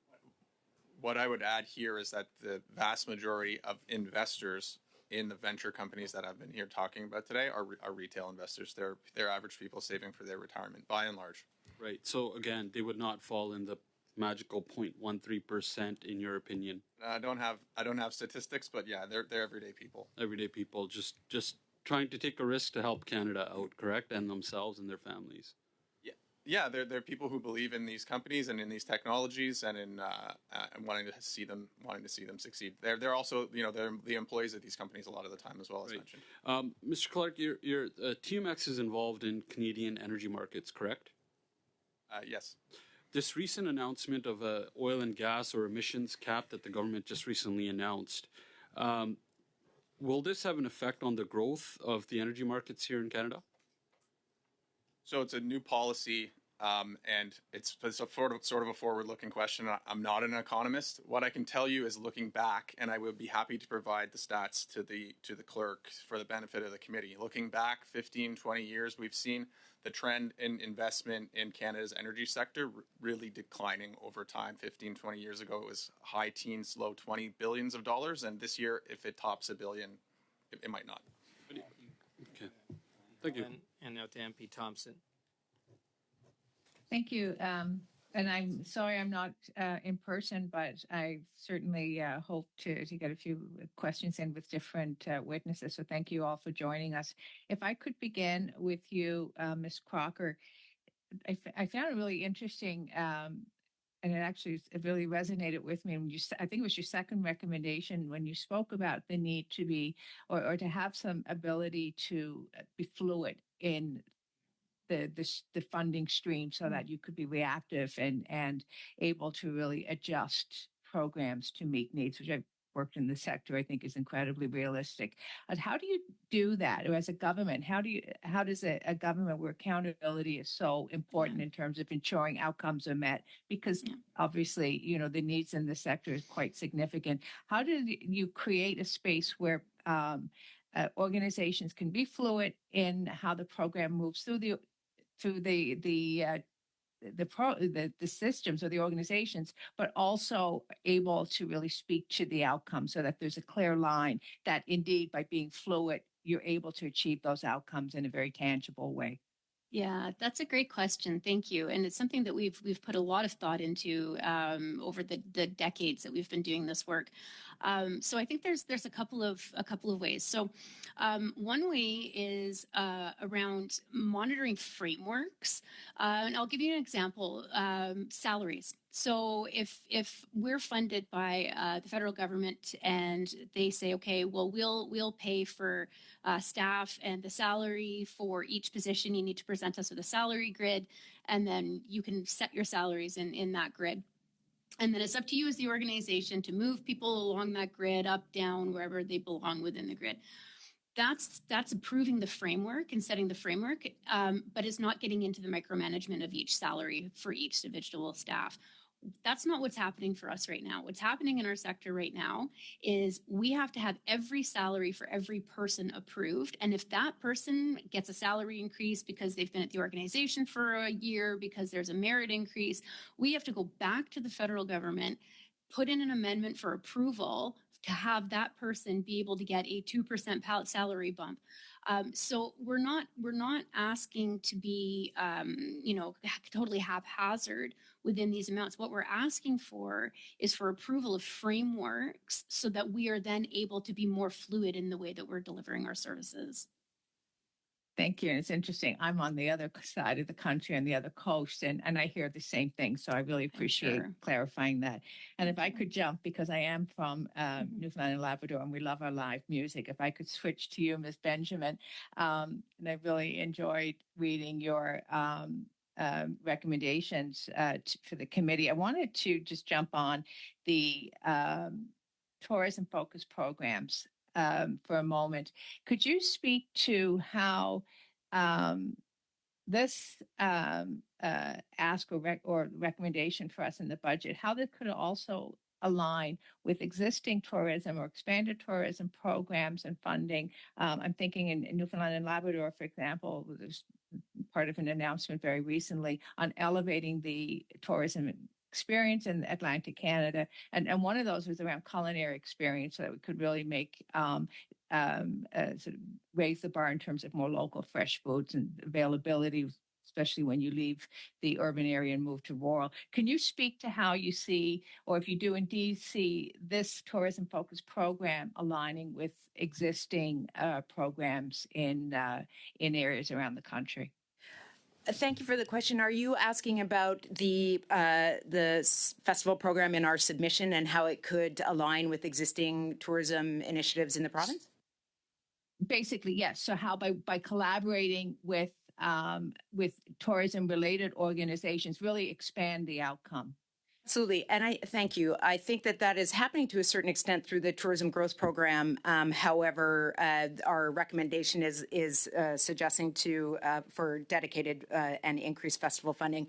What I would add here is that the vast majority of investors in the venture companies that I've been here talking about today are retail investors. They're average people saving for their retirement, by and large. Right. So again, they would not fall in the magical 0.13% in your opinion. I don't have statistics, but yeah, they're everyday people. Everyday people just trying to take a risk to help Canada out, correct, and themselves and their families. Yeah, they're people who believe in these companies and in these technologies and in wanting to see them succeed. They're also they're the employees of these companies a lot of the time as well, as mentioned. Mr. Clark, your TMX is involved in Canadian energy markets, correct? Yes. This recent announcement of a oil and gas or emissions cap that the government just recently announced, will this have an effect on the growth of the energy markets here in Canada? So it's a new policy, and it's sort of a forward-looking question. I'm not an economist. What I can tell you is, looking back, and I would be happy to provide the stats to the clerk for the benefit of the committee. Looking back 15, 20 years, we've seen the trend in investment in Canada's energy sector really declining over time. 15, 20 years ago, it was high teens, low 20 billions of dollars, and this year, if it tops $1 billion, it might not. Okay. Thank you. And now to MP Thompson. Thank you. And I'm sorry I'm not in person, but I certainly hope to get a few questions in with different witnesses. So thank you all for joining us. If I could begin with you, Ms. Crocker, I found it really interesting, and it really resonated with me. When I think it was your second recommendation when you spoke about the need to be or to have some ability to be fluid in the funding stream so that you could be reactive and able to really adjust programs to meet needs, which I've worked in the sector, I think is incredibly realistic. And how do you do that? Or as a government, how does a government where accountability is so important in terms of ensuring outcomes are met? Because obviously, the needs in the sector is quite significant. How do you create a space where organizations can be fluid in how the program moves through through the systems or the organizations, but also able to really speak to the outcome so that there's a clear line that indeed by being fluid, you're able to achieve those outcomes in a very tangible way. Yeah, that's a great question. Thank you. And it's something that we've put a lot of thought into over the decades that we've been doing this work. So I think there's a couple of ways. So one way is around monitoring frameworks, and I'll give you an example: salaries. So if we're funded by the federal government and they say, okay, well we'll pay for staff and the salary for each position, you need to present us with a salary grid, and then you can set your salaries in that grid. And then it's up to you as the organization to move people along that grid, up, down, wherever they belong within the grid. That's approving the framework and setting the framework, but it's not getting into the micromanagement of each salary for each individual staff. That's not what's happening for us right now. What's happening in our sector right now is we have to have every salary for every person approved. And if that person gets a salary increase because they've been at the organization for a year, because there's a merit increase, we have to go back to the federal government, put in an amendment for approval to have that person be able to get a 2% salary bump. So we're not asking to be, totally haphazard within these amounts. What we're asking for is for approval of frameworks so that we are then able to be more fluid in the way that we're delivering our services. Thank you. And it's interesting. I'm on the other side of the country, on the other coast, and I hear the same thing. So I really appreciate clarifying that. And if I could jump, because I am from Newfoundland and Labrador, and we love our live music, if I could switch to you, Ms. Benjamin, and I really enjoyed reading your recommendations for the committee. I wanted to just jump on the tourism-focused programs for a moment. Could you speak to how this ask or recommendation for us in the budget, how this could also align with existing tourism or expanded tourism programs and funding? I'm thinking in Newfoundland and Labrador, for example, there's part of an announcement very recently on elevating the tourism experience in Atlantic Canada, and one of those was around culinary experience, so that we could really make sort of raise the bar in terms of more local fresh foods and availability, especially when you leave the urban area and move to rural. Can you speak to how you see, or if you do indeed see, this tourism-focused program aligning with existing programs in areas around the country? Thank you for the question. Are you asking about the festival program in our submission and how it could align with existing tourism initiatives in the province? Basically, yes. So how by collaborating with tourism-related organizations really expand the outcome? Absolutely. And I thank you. I think that is happening to a certain extent through the Tourism Growth Program. However, our recommendation is suggesting for dedicated and increased festival funding.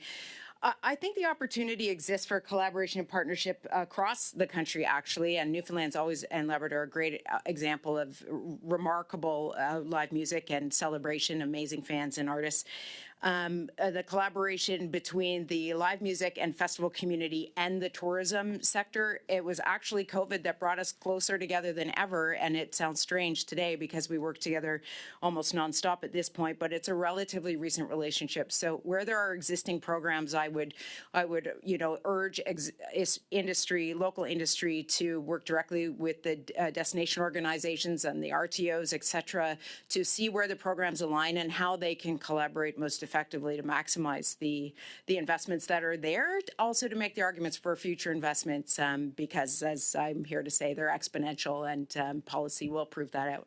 I think the opportunity exists for collaboration and partnership across the country, actually, and Newfoundland's always, and Labrador, a great example of remarkable live music and celebration, amazing fans and artists. The collaboration between the live music and festival community and the tourism sector, it was actually COVID that brought us closer together than ever. And it sounds strange today because we work together almost nonstop at this point, but it's a relatively recent relationship. So where there are existing programs, I would urge local industry to work directly with the destination organizations and the RTOs, et cetera, to see where the programs align and how they can collaborate most effectively to maximize the investments that are there, also to make the arguments for future investments, because as I'm here to say, they're exponential, and policy will prove that out.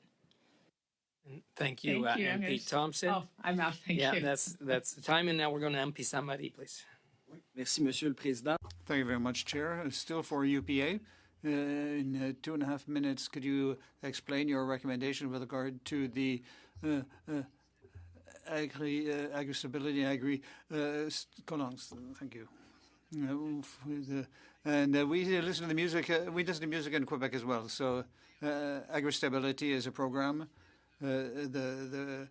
Thank you, MP Thompson. Oh, I'm out. Thank you. That's the time, and now we're going to MP Samari, please. Merci, Monsieur le Président. Thank you very much, Chair. Still for UPA. In 2.5 minutes, could you explain your recommendation with regard to the agri-stability, colons? Thank you. And we listen to the music. We listen to music in Quebec as well. So agri-stability is a program. The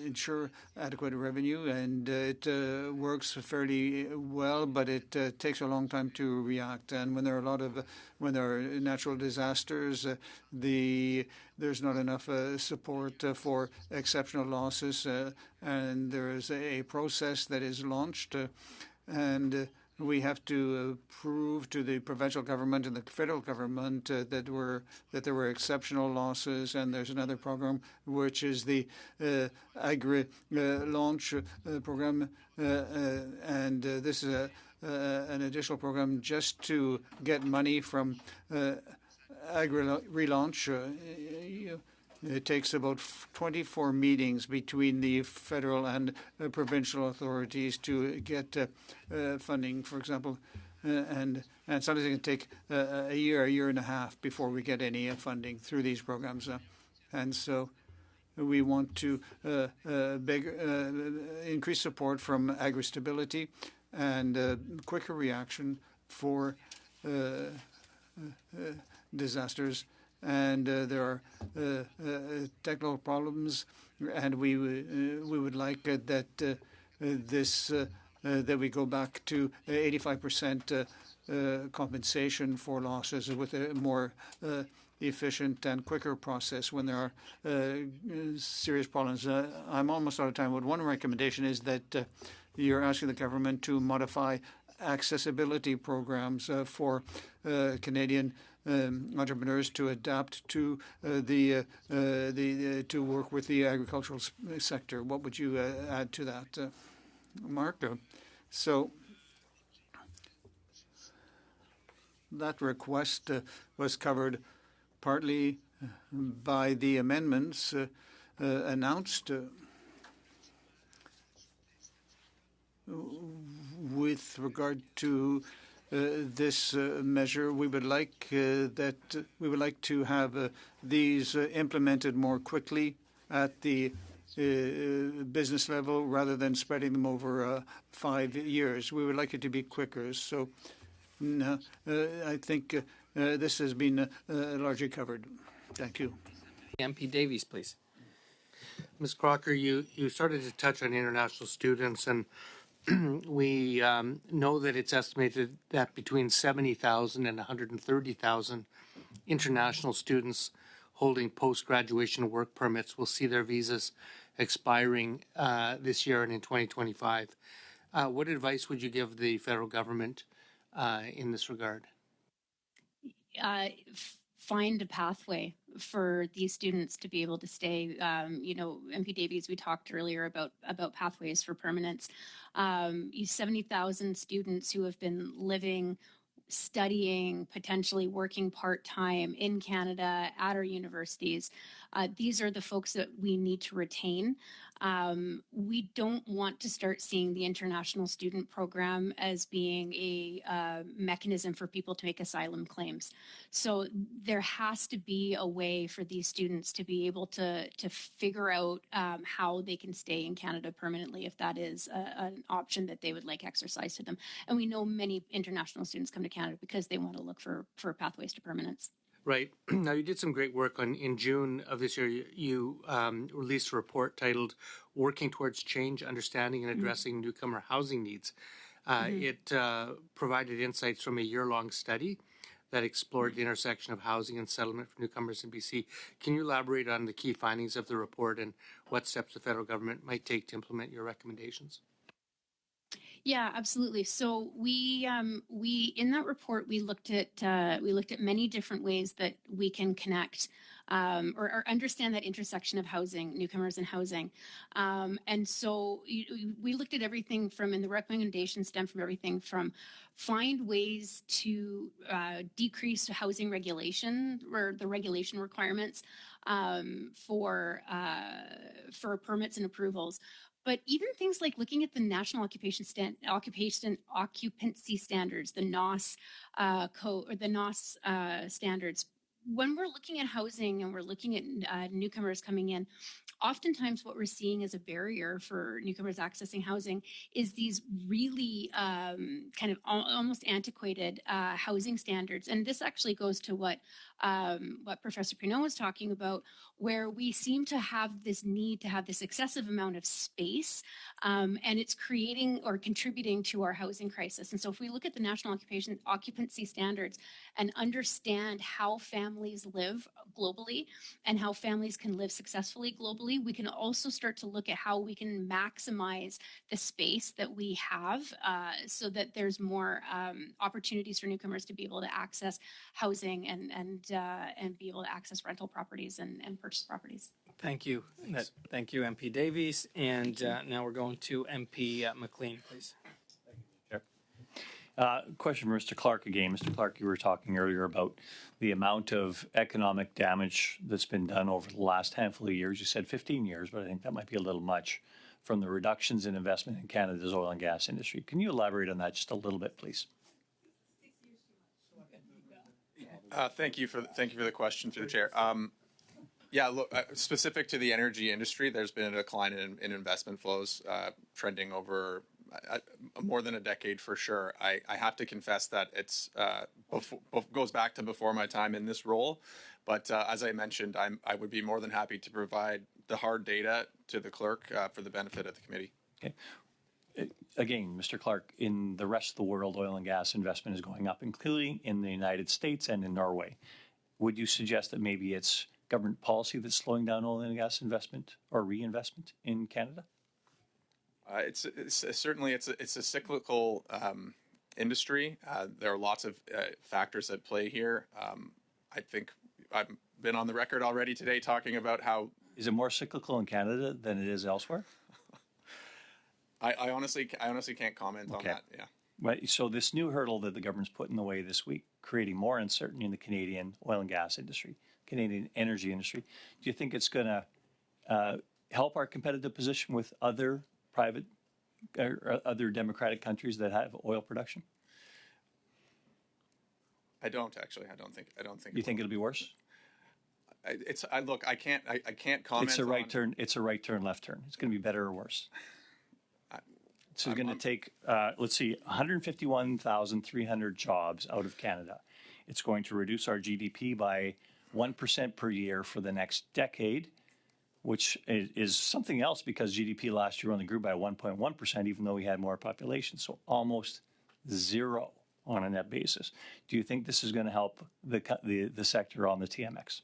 ensure adequate revenue, and it works fairly well, but it takes a long time to react. And when there are natural disasters, there's not enough support for exceptional losses, and there is a process that is launched, and we have to prove to the provincial government and the federal government that there were exceptional losses. And there's another program, which is the Agri Launch program, and this is an additional program just to get money from Agri Relaunch. It takes about 24 meetings between the federal and provincial authorities to get funding, for example, and sometimes it can take a year and a half before we get any funding through these programs. And so we want to increase support from Agri-Stability and quicker reaction for disasters. And there are technical problems, and we would like that that we go back to 85% compensation for losses with a more efficient and quicker process when there are serious problems. I'm almost out of time, but one recommendation is that you're asking the government to modify accessibility programs for Canadian entrepreneurs to adapt to to work with the agricultural sector. What would you add to that, Mark? So that request was covered partly by the amendments announced with regard to this measure. We would like to have these implemented more quickly at the business level rather than spreading them over 5 years. We would like it to be quicker. So I think this has been largely covered. Thank you. MP Davies, please. Ms. Crocker, you started to touch on international students, and we know that it's estimated that between 70,000 and 130,000 international students holding post-graduation work permits will see their visas expiring this year and in 2025. What advice would you give the federal government in this regard? Find a pathway for these students to be able to stay. MP Davies, we talked earlier about pathways for permanence. 70,000 students who have been living, studying, potentially working part-time in Canada at our universities. These are the folks that we need to retain. We don't want to start seeing the international student program as being a mechanism for people to make asylum claims. So there has to be a way for these students to be able to figure out how they can stay in Canada permanently if that is an option that they would like exercised to them. And we know many international students come to Canada because they want to look for pathways to permanence. Right. Now, you did some great work in June of this year. You released a report titled Working Towards Change, Understanding and Addressing Newcomer Housing Needs. It provided insights from a year-long study that explored the intersection of housing and settlement for newcomers in BC. Can you elaborate on the key findings of the report and what steps the federal government might take to implement your recommendations? Yeah, absolutely. So we in that report we looked at many different ways that we can connect or understand that intersection of housing, newcomers and housing. And so we looked at everything from, and the recommendations stem from everything from find ways to decrease housing regulation or the regulation requirements for permits and approvals. But even things like looking at the National Occupancy Standards, the NOS code or the NOS standards, when we're looking at housing and we're looking at newcomers coming in, oftentimes what we're seeing as a barrier for newcomers accessing housing is these really kind of almost antiquated housing standards. And this actually goes to what Professor Pinault was talking about, where we seem to have this need to have this excessive amount of space, and it's creating or contributing to our housing crisis. And so if we look at the national occupancy standards and understand how families live globally and how families can live successfully globally, we can also start to look at how we can maximize the space that we have so that there's more opportunities for newcomers to be able to access housing and be able to access rental properties and purchase properties. Thank you. Thank you, MP Davies. And now we're going to MP McLean, please. Question for Mr. Clark again. Mr. Clark, you were talking earlier about the amount of economic damage that's been done over the last handful of years. You said 15 years, but I think that might be a little much from the reductions in investment in Canada's oil and gas industry. Can you elaborate on that just a little bit, please? Thank you for the question through the chair. Yeah, look, specific to the energy industry, there's been a decline in investment flows trending over more than a decade for sure. I have to confess that it's goes back to before my time in this role, but as I mentioned, I would be more than happy to provide the hard data to the clerk for the benefit of the committee. Okay. Again, Mr. Clark, in the rest of the world, oil and gas investment is going up, including in the United States and in Norway. Would you suggest that maybe it's government policy that's slowing down oil and gas investment or reinvestment in Canada? It's certainly a cyclical industry. There are lots of factors at play here. I think I've been on the record already today talking about how. Is it more cyclical in Canada than it is elsewhere? I honestly can't comment on that. Yeah. Right. So this new hurdle that the government's put in the way this week, creating more uncertainty in the Canadian oil and gas industry, Canadian energy industry, do you think it's going to help our competitive position with other private or other democratic countries that have oil production? I don't actually. I don't think. You think it'll be worse? Look. I can't comment. It's a right turn. It's a right turn, left turn. It's going to be better or worse. So it's going to take, let's see, 151,300 jobs out of Canada. It's going to reduce our GDP by 1% per year for the next decade, which is something else because GDP last year only grew by 1.1%, even though we had more population. So almost zero on a net basis. Do you think this is going to help the sector on the TMX?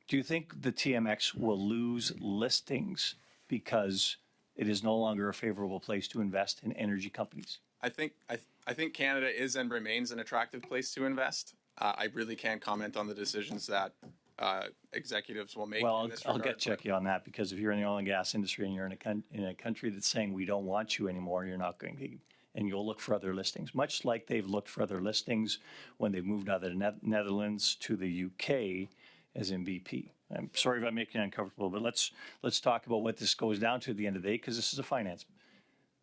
Do you think the TMX will lose listings because it is no longer a favorable place to invest in energy companies? I think Canada is and remains an attractive place to invest. I really can't comment on the decisions that executives will make. Well, in this I'll regard, check you on that because if you're in the oil and gas industry and you're in a country that's saying we don't want you anymore, you're not going to, and you'll look for other listings, much like they've looked for other listings when they moved out of the Netherlands to the UK as in BP. I'm sorry if I'm making you uncomfortable, but let's talk about what this goes down to at the end of the day, because this is a finance.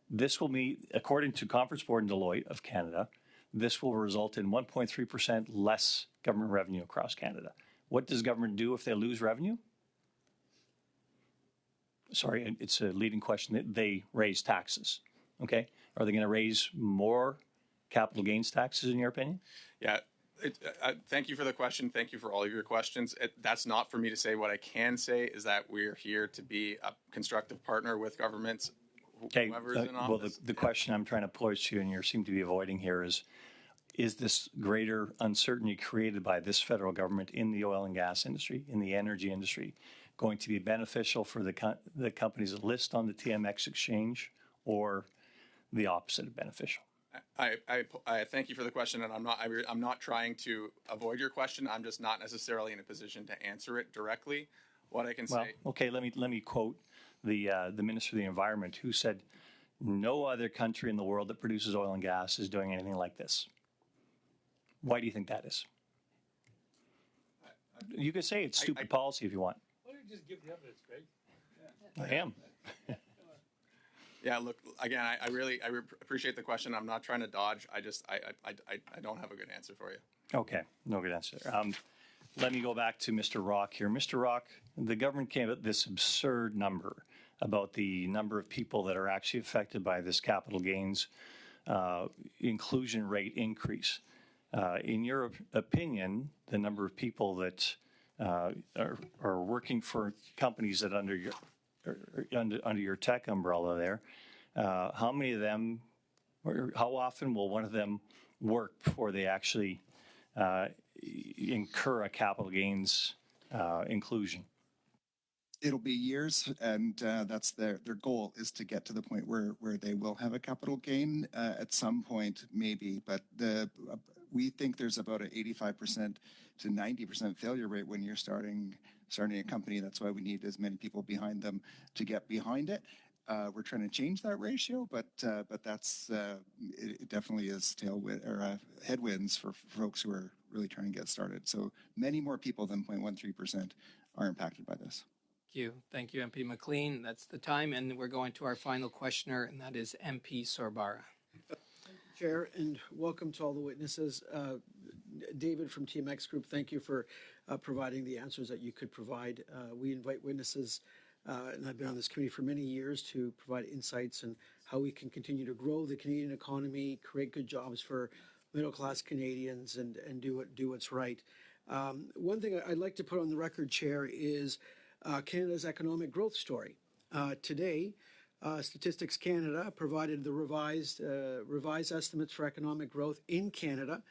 This will be, according to Conference Board and Deloitte of Canada, this will result in 1.3% less government revenue across Canada. What does government do if they lose revenue? Sorry, it's a leading question. They raise taxes. Okay, are they going to raise more capital gains taxes in your opinion? Yeah. Thank you for the question. Thank you for all of your questions. That's not for me to say. What I can say is that we're here to be a constructive partner with governments, whoever is in office. Well, the question I'm trying to pose to you and you seem to be avoiding here is this greater uncertainty created by this federal government in the oil and gas industry, in the energy industry, going to be beneficial for the companies that list on the TMX exchange or the opposite of beneficial? I thank you for the question, and I'm not trying to avoid your question. I'm just not necessarily in a position to answer it directly. What I can say. Okay, let me quote the Minister of the Environment, who said, "No other country in the world that produces oil and gas is doing anything like this." Why do you think that is? You could say it's stupid policy if you want. Why don't you just give the evidence, Greg? I am. Yeah, look, again, I really appreciate the question. I'm not trying to dodge. I don't have a good answer for you. Okay, no good answer. Let me go back to Mr. Rock here. Mr. Rock, the government came up with this absurd number about the number of people that are actually affected by this capital gains inclusion rate increase. In your opinion, the number of people that are working for companies that under your tech umbrella there, how many of them, or how often will one of them work before they actually incur a capital gains inclusion? It'll be years, and that's their goal is to get to the point where they will have a capital gain at some point, maybe. But we think there's about an 85% to 90% failure rate when you're starting a company. That's why we need as many people behind them to get behind it. We're trying to change that ratio, but that's it definitely is tailwind or headwinds for folks who are really trying to get started. So many more people than 0.13% are impacted by this. Thank you, MP McLean. That's the time, and we're going to our final questioner, and that is MP Sorbara. Chair, and welcome to all the witnesses. David from TMX Group, thank you for providing the answers that you could provide. We invite witnesses, and I've been on this committee for many years, to provide insights on how we can continue to grow the Canadian economy, create good jobs for middle-class Canadians, and do what's right. One thing I'd like to put on the record, Chair, is Canada's economic growth story. Today, Statistics Canada provided the revised estimates for economic growth in Canada.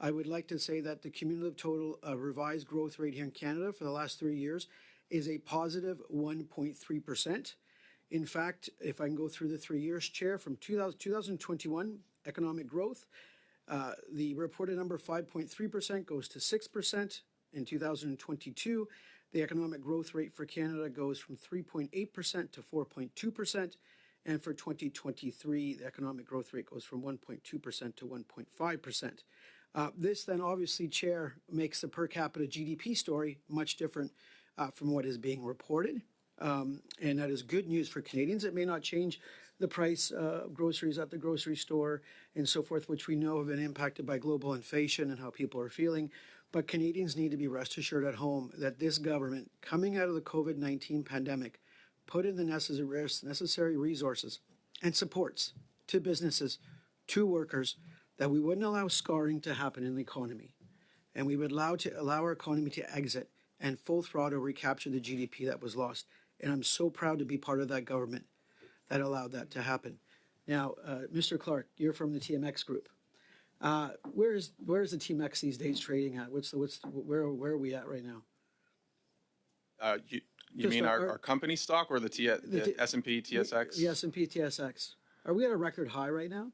I would like to say that the cumulative total revised growth rate here in Canada for the last 3 years is a positive 1.3%. In fact, if I can go through the 3 years, Chair, from 2021 economic growth, the reported number 5.3% goes to 6%. In 2022, the economic growth rate for Canada goes from 3.8% to 4.2%. And for 2023, the economic growth rate goes from 1.2% to 1.5%. This then obviously, Chair, makes the per capita GDP story much different from what is being reported. And that is good news for Canadians. It may not change the price of groceries at the grocery store and so forth, which we know have been impacted by global inflation and how people are feeling. But Canadians need to be rest assured at home that this government, coming out of the COVID-19 pandemic, put in the necessary resources and supports to businesses, to workers, that we wouldn't allow scarring to happen in the economy. And we would allow our economy to exit and full throttle recapture the GDP that was lost. And I'm so proud to be part of that government that allowed that to happen. Now, Mr. Clark, you're from the TMX Group. Where's the TMX these days trading at? Where are we at right now? You mean our company stock or the S&P TSX? The S&P TSX. Are we at a record high right now?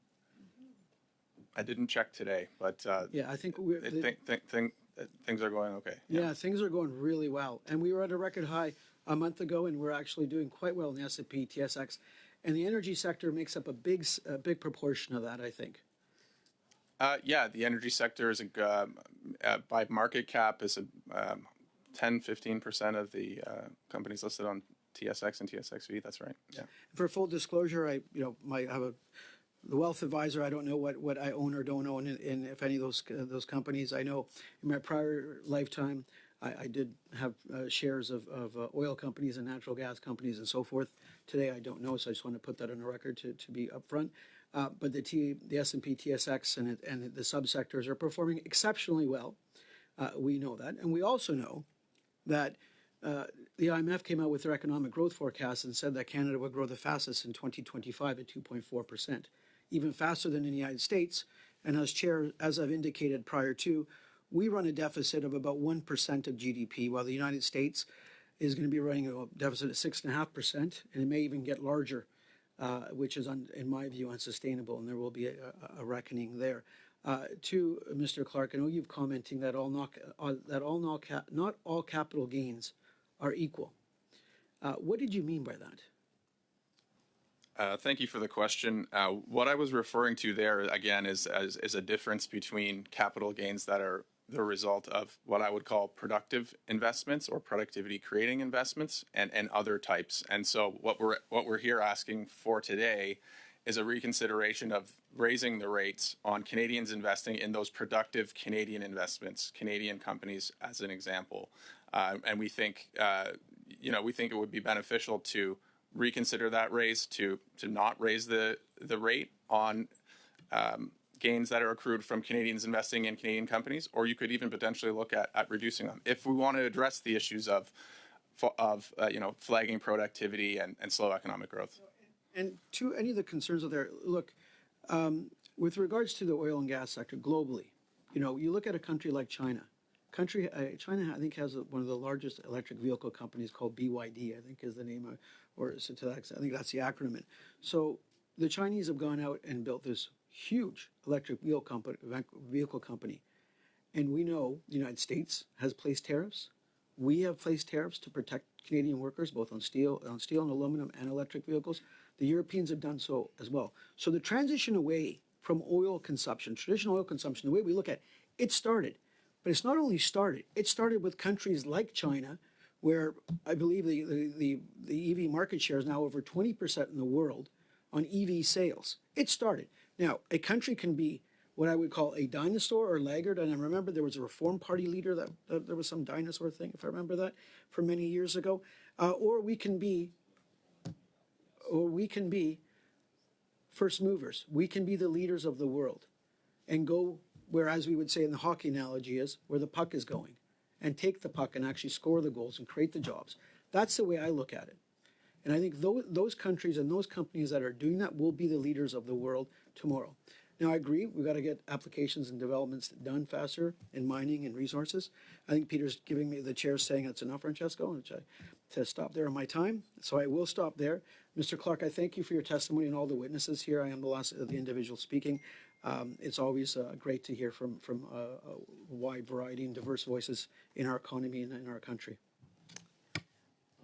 I didn't check today, but yeah, I think things are going okay. Yeah, things are going really well, and we were at a record high a month ago, and we're actually doing quite well in the S&P TSX, and the energy sector makes up a big proportion of that, I think. Yeah, the energy sector is by market cap is 10-15% of the companies listed on TSX and TSXV. That's right. Yeah. For full disclosure, I have the wealth advisor. I don't know what I own or don't own in if any of those companies. I know in my prior lifetime, I did have shares of oil companies and natural gas companies and so forth. Today, I don't know, so I just want to put that on the record to be upfront. But the S&P TSX and the subsectors are performing exceptionally well. We know that, and we also know that the IMF came out with their economic growth forecast and said that Canada would grow the fastest in 2025 at 2.4%, even faster than in the United States. And as I've indicated prior to, we run a deficit of about 1% of GDP, while the United States is going to be running a deficit of 6.5%, and it may even get larger, which is, in my view, unsustainable, and there will be a reckoning there. To Mr. Clark, I know you've commenting that not all capital gains are equal. What did you mean by that? Thank you for the question. What I was referring to there, again, is a difference between capital gains that are the result of what I would call productive investments or productivity creating investments and other types. And so what we're here asking for today is a reconsideration of raising the rates on Canadians investing in those productive Canadian investments, Canadian companies as an example. And we think, we think it would be beneficial to reconsider that raise, to not raise the rate on gains that are accrued from Canadians investing in Canadian companies, or you could even potentially look at reducing them if we want to address the issues of flagging productivity and slow economic growth. And to any of the concerns out there, look, with regards to the oil and gas sector globally, you look at a country like China. China, I think, has one of the largest electric vehicle companies called BYD, I think is the name, or so to that extent, I think that's the acronym. So the Chinese have gone out and built this huge electric vehicle company. And we know the United States has placed tariffs. We have placed tariffs to protect Canadian workers, both on steel and aluminum and electric vehicles. The Europeans have done so as well. So the transition away from oil consumption, traditional oil consumption, the way we look at it, it started. But it's not only started, it started with countries like China, where I believe the EV market share is now over 20% in the world on EV sales. It started. Now, a country can be what I would call a dinosaur or laggard. And I remember there was a Reform Party leader that there was some dinosaur thing, if I remember that, from many years ago. Or we can be first movers. We can be the leaders of the world and go where, as we would say in the hockey analogy, is where the puck is going, and take the puck and actually score the goals and create the jobs. That's the way I look at it. And I think those countries and those companies that are doing that will be the leaders of the world tomorrow. Now, I agree, we've got to get applications and developments done faster in mining and resources. I think Peter's giving me the chair saying that's enough, Francesco, to stop there on my time. So I will stop there. Mr. Clark, I thank you for your testimony and all the witnesses here. I am the last of the individual speaking. It's always great to hear from a wide variety and diverse voices in our economy and in our country.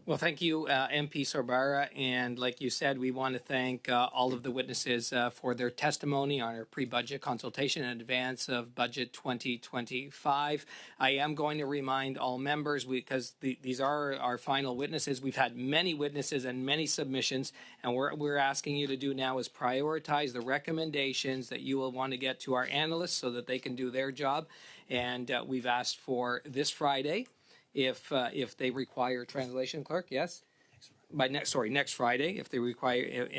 Well, thank you, MP Sorbara. And like you said, we want to thank all of the witnesses for their testimony on our pre-budget consultation in advance of Budget 2025. I am going to remind all members, because these are our final witnesses. We've had many witnesses and many submissions, and what we're asking you to do now is prioritize the recommendations that you will want to get to our analysts so that they can do their job. And we've asked for this Friday, if they require translation, clerk, yes, next Friday, if they require,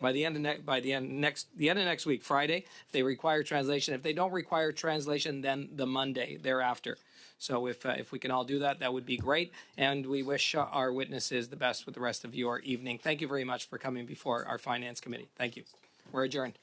by the end of next week, Friday, if they require translation. If they don't require translation, then the Monday thereafter. So if we can all do that, that would be great. And we wish our witnesses the best with the rest of your evening. Thank you very much for coming before our Finance Committee. Thank you. We're adjourned.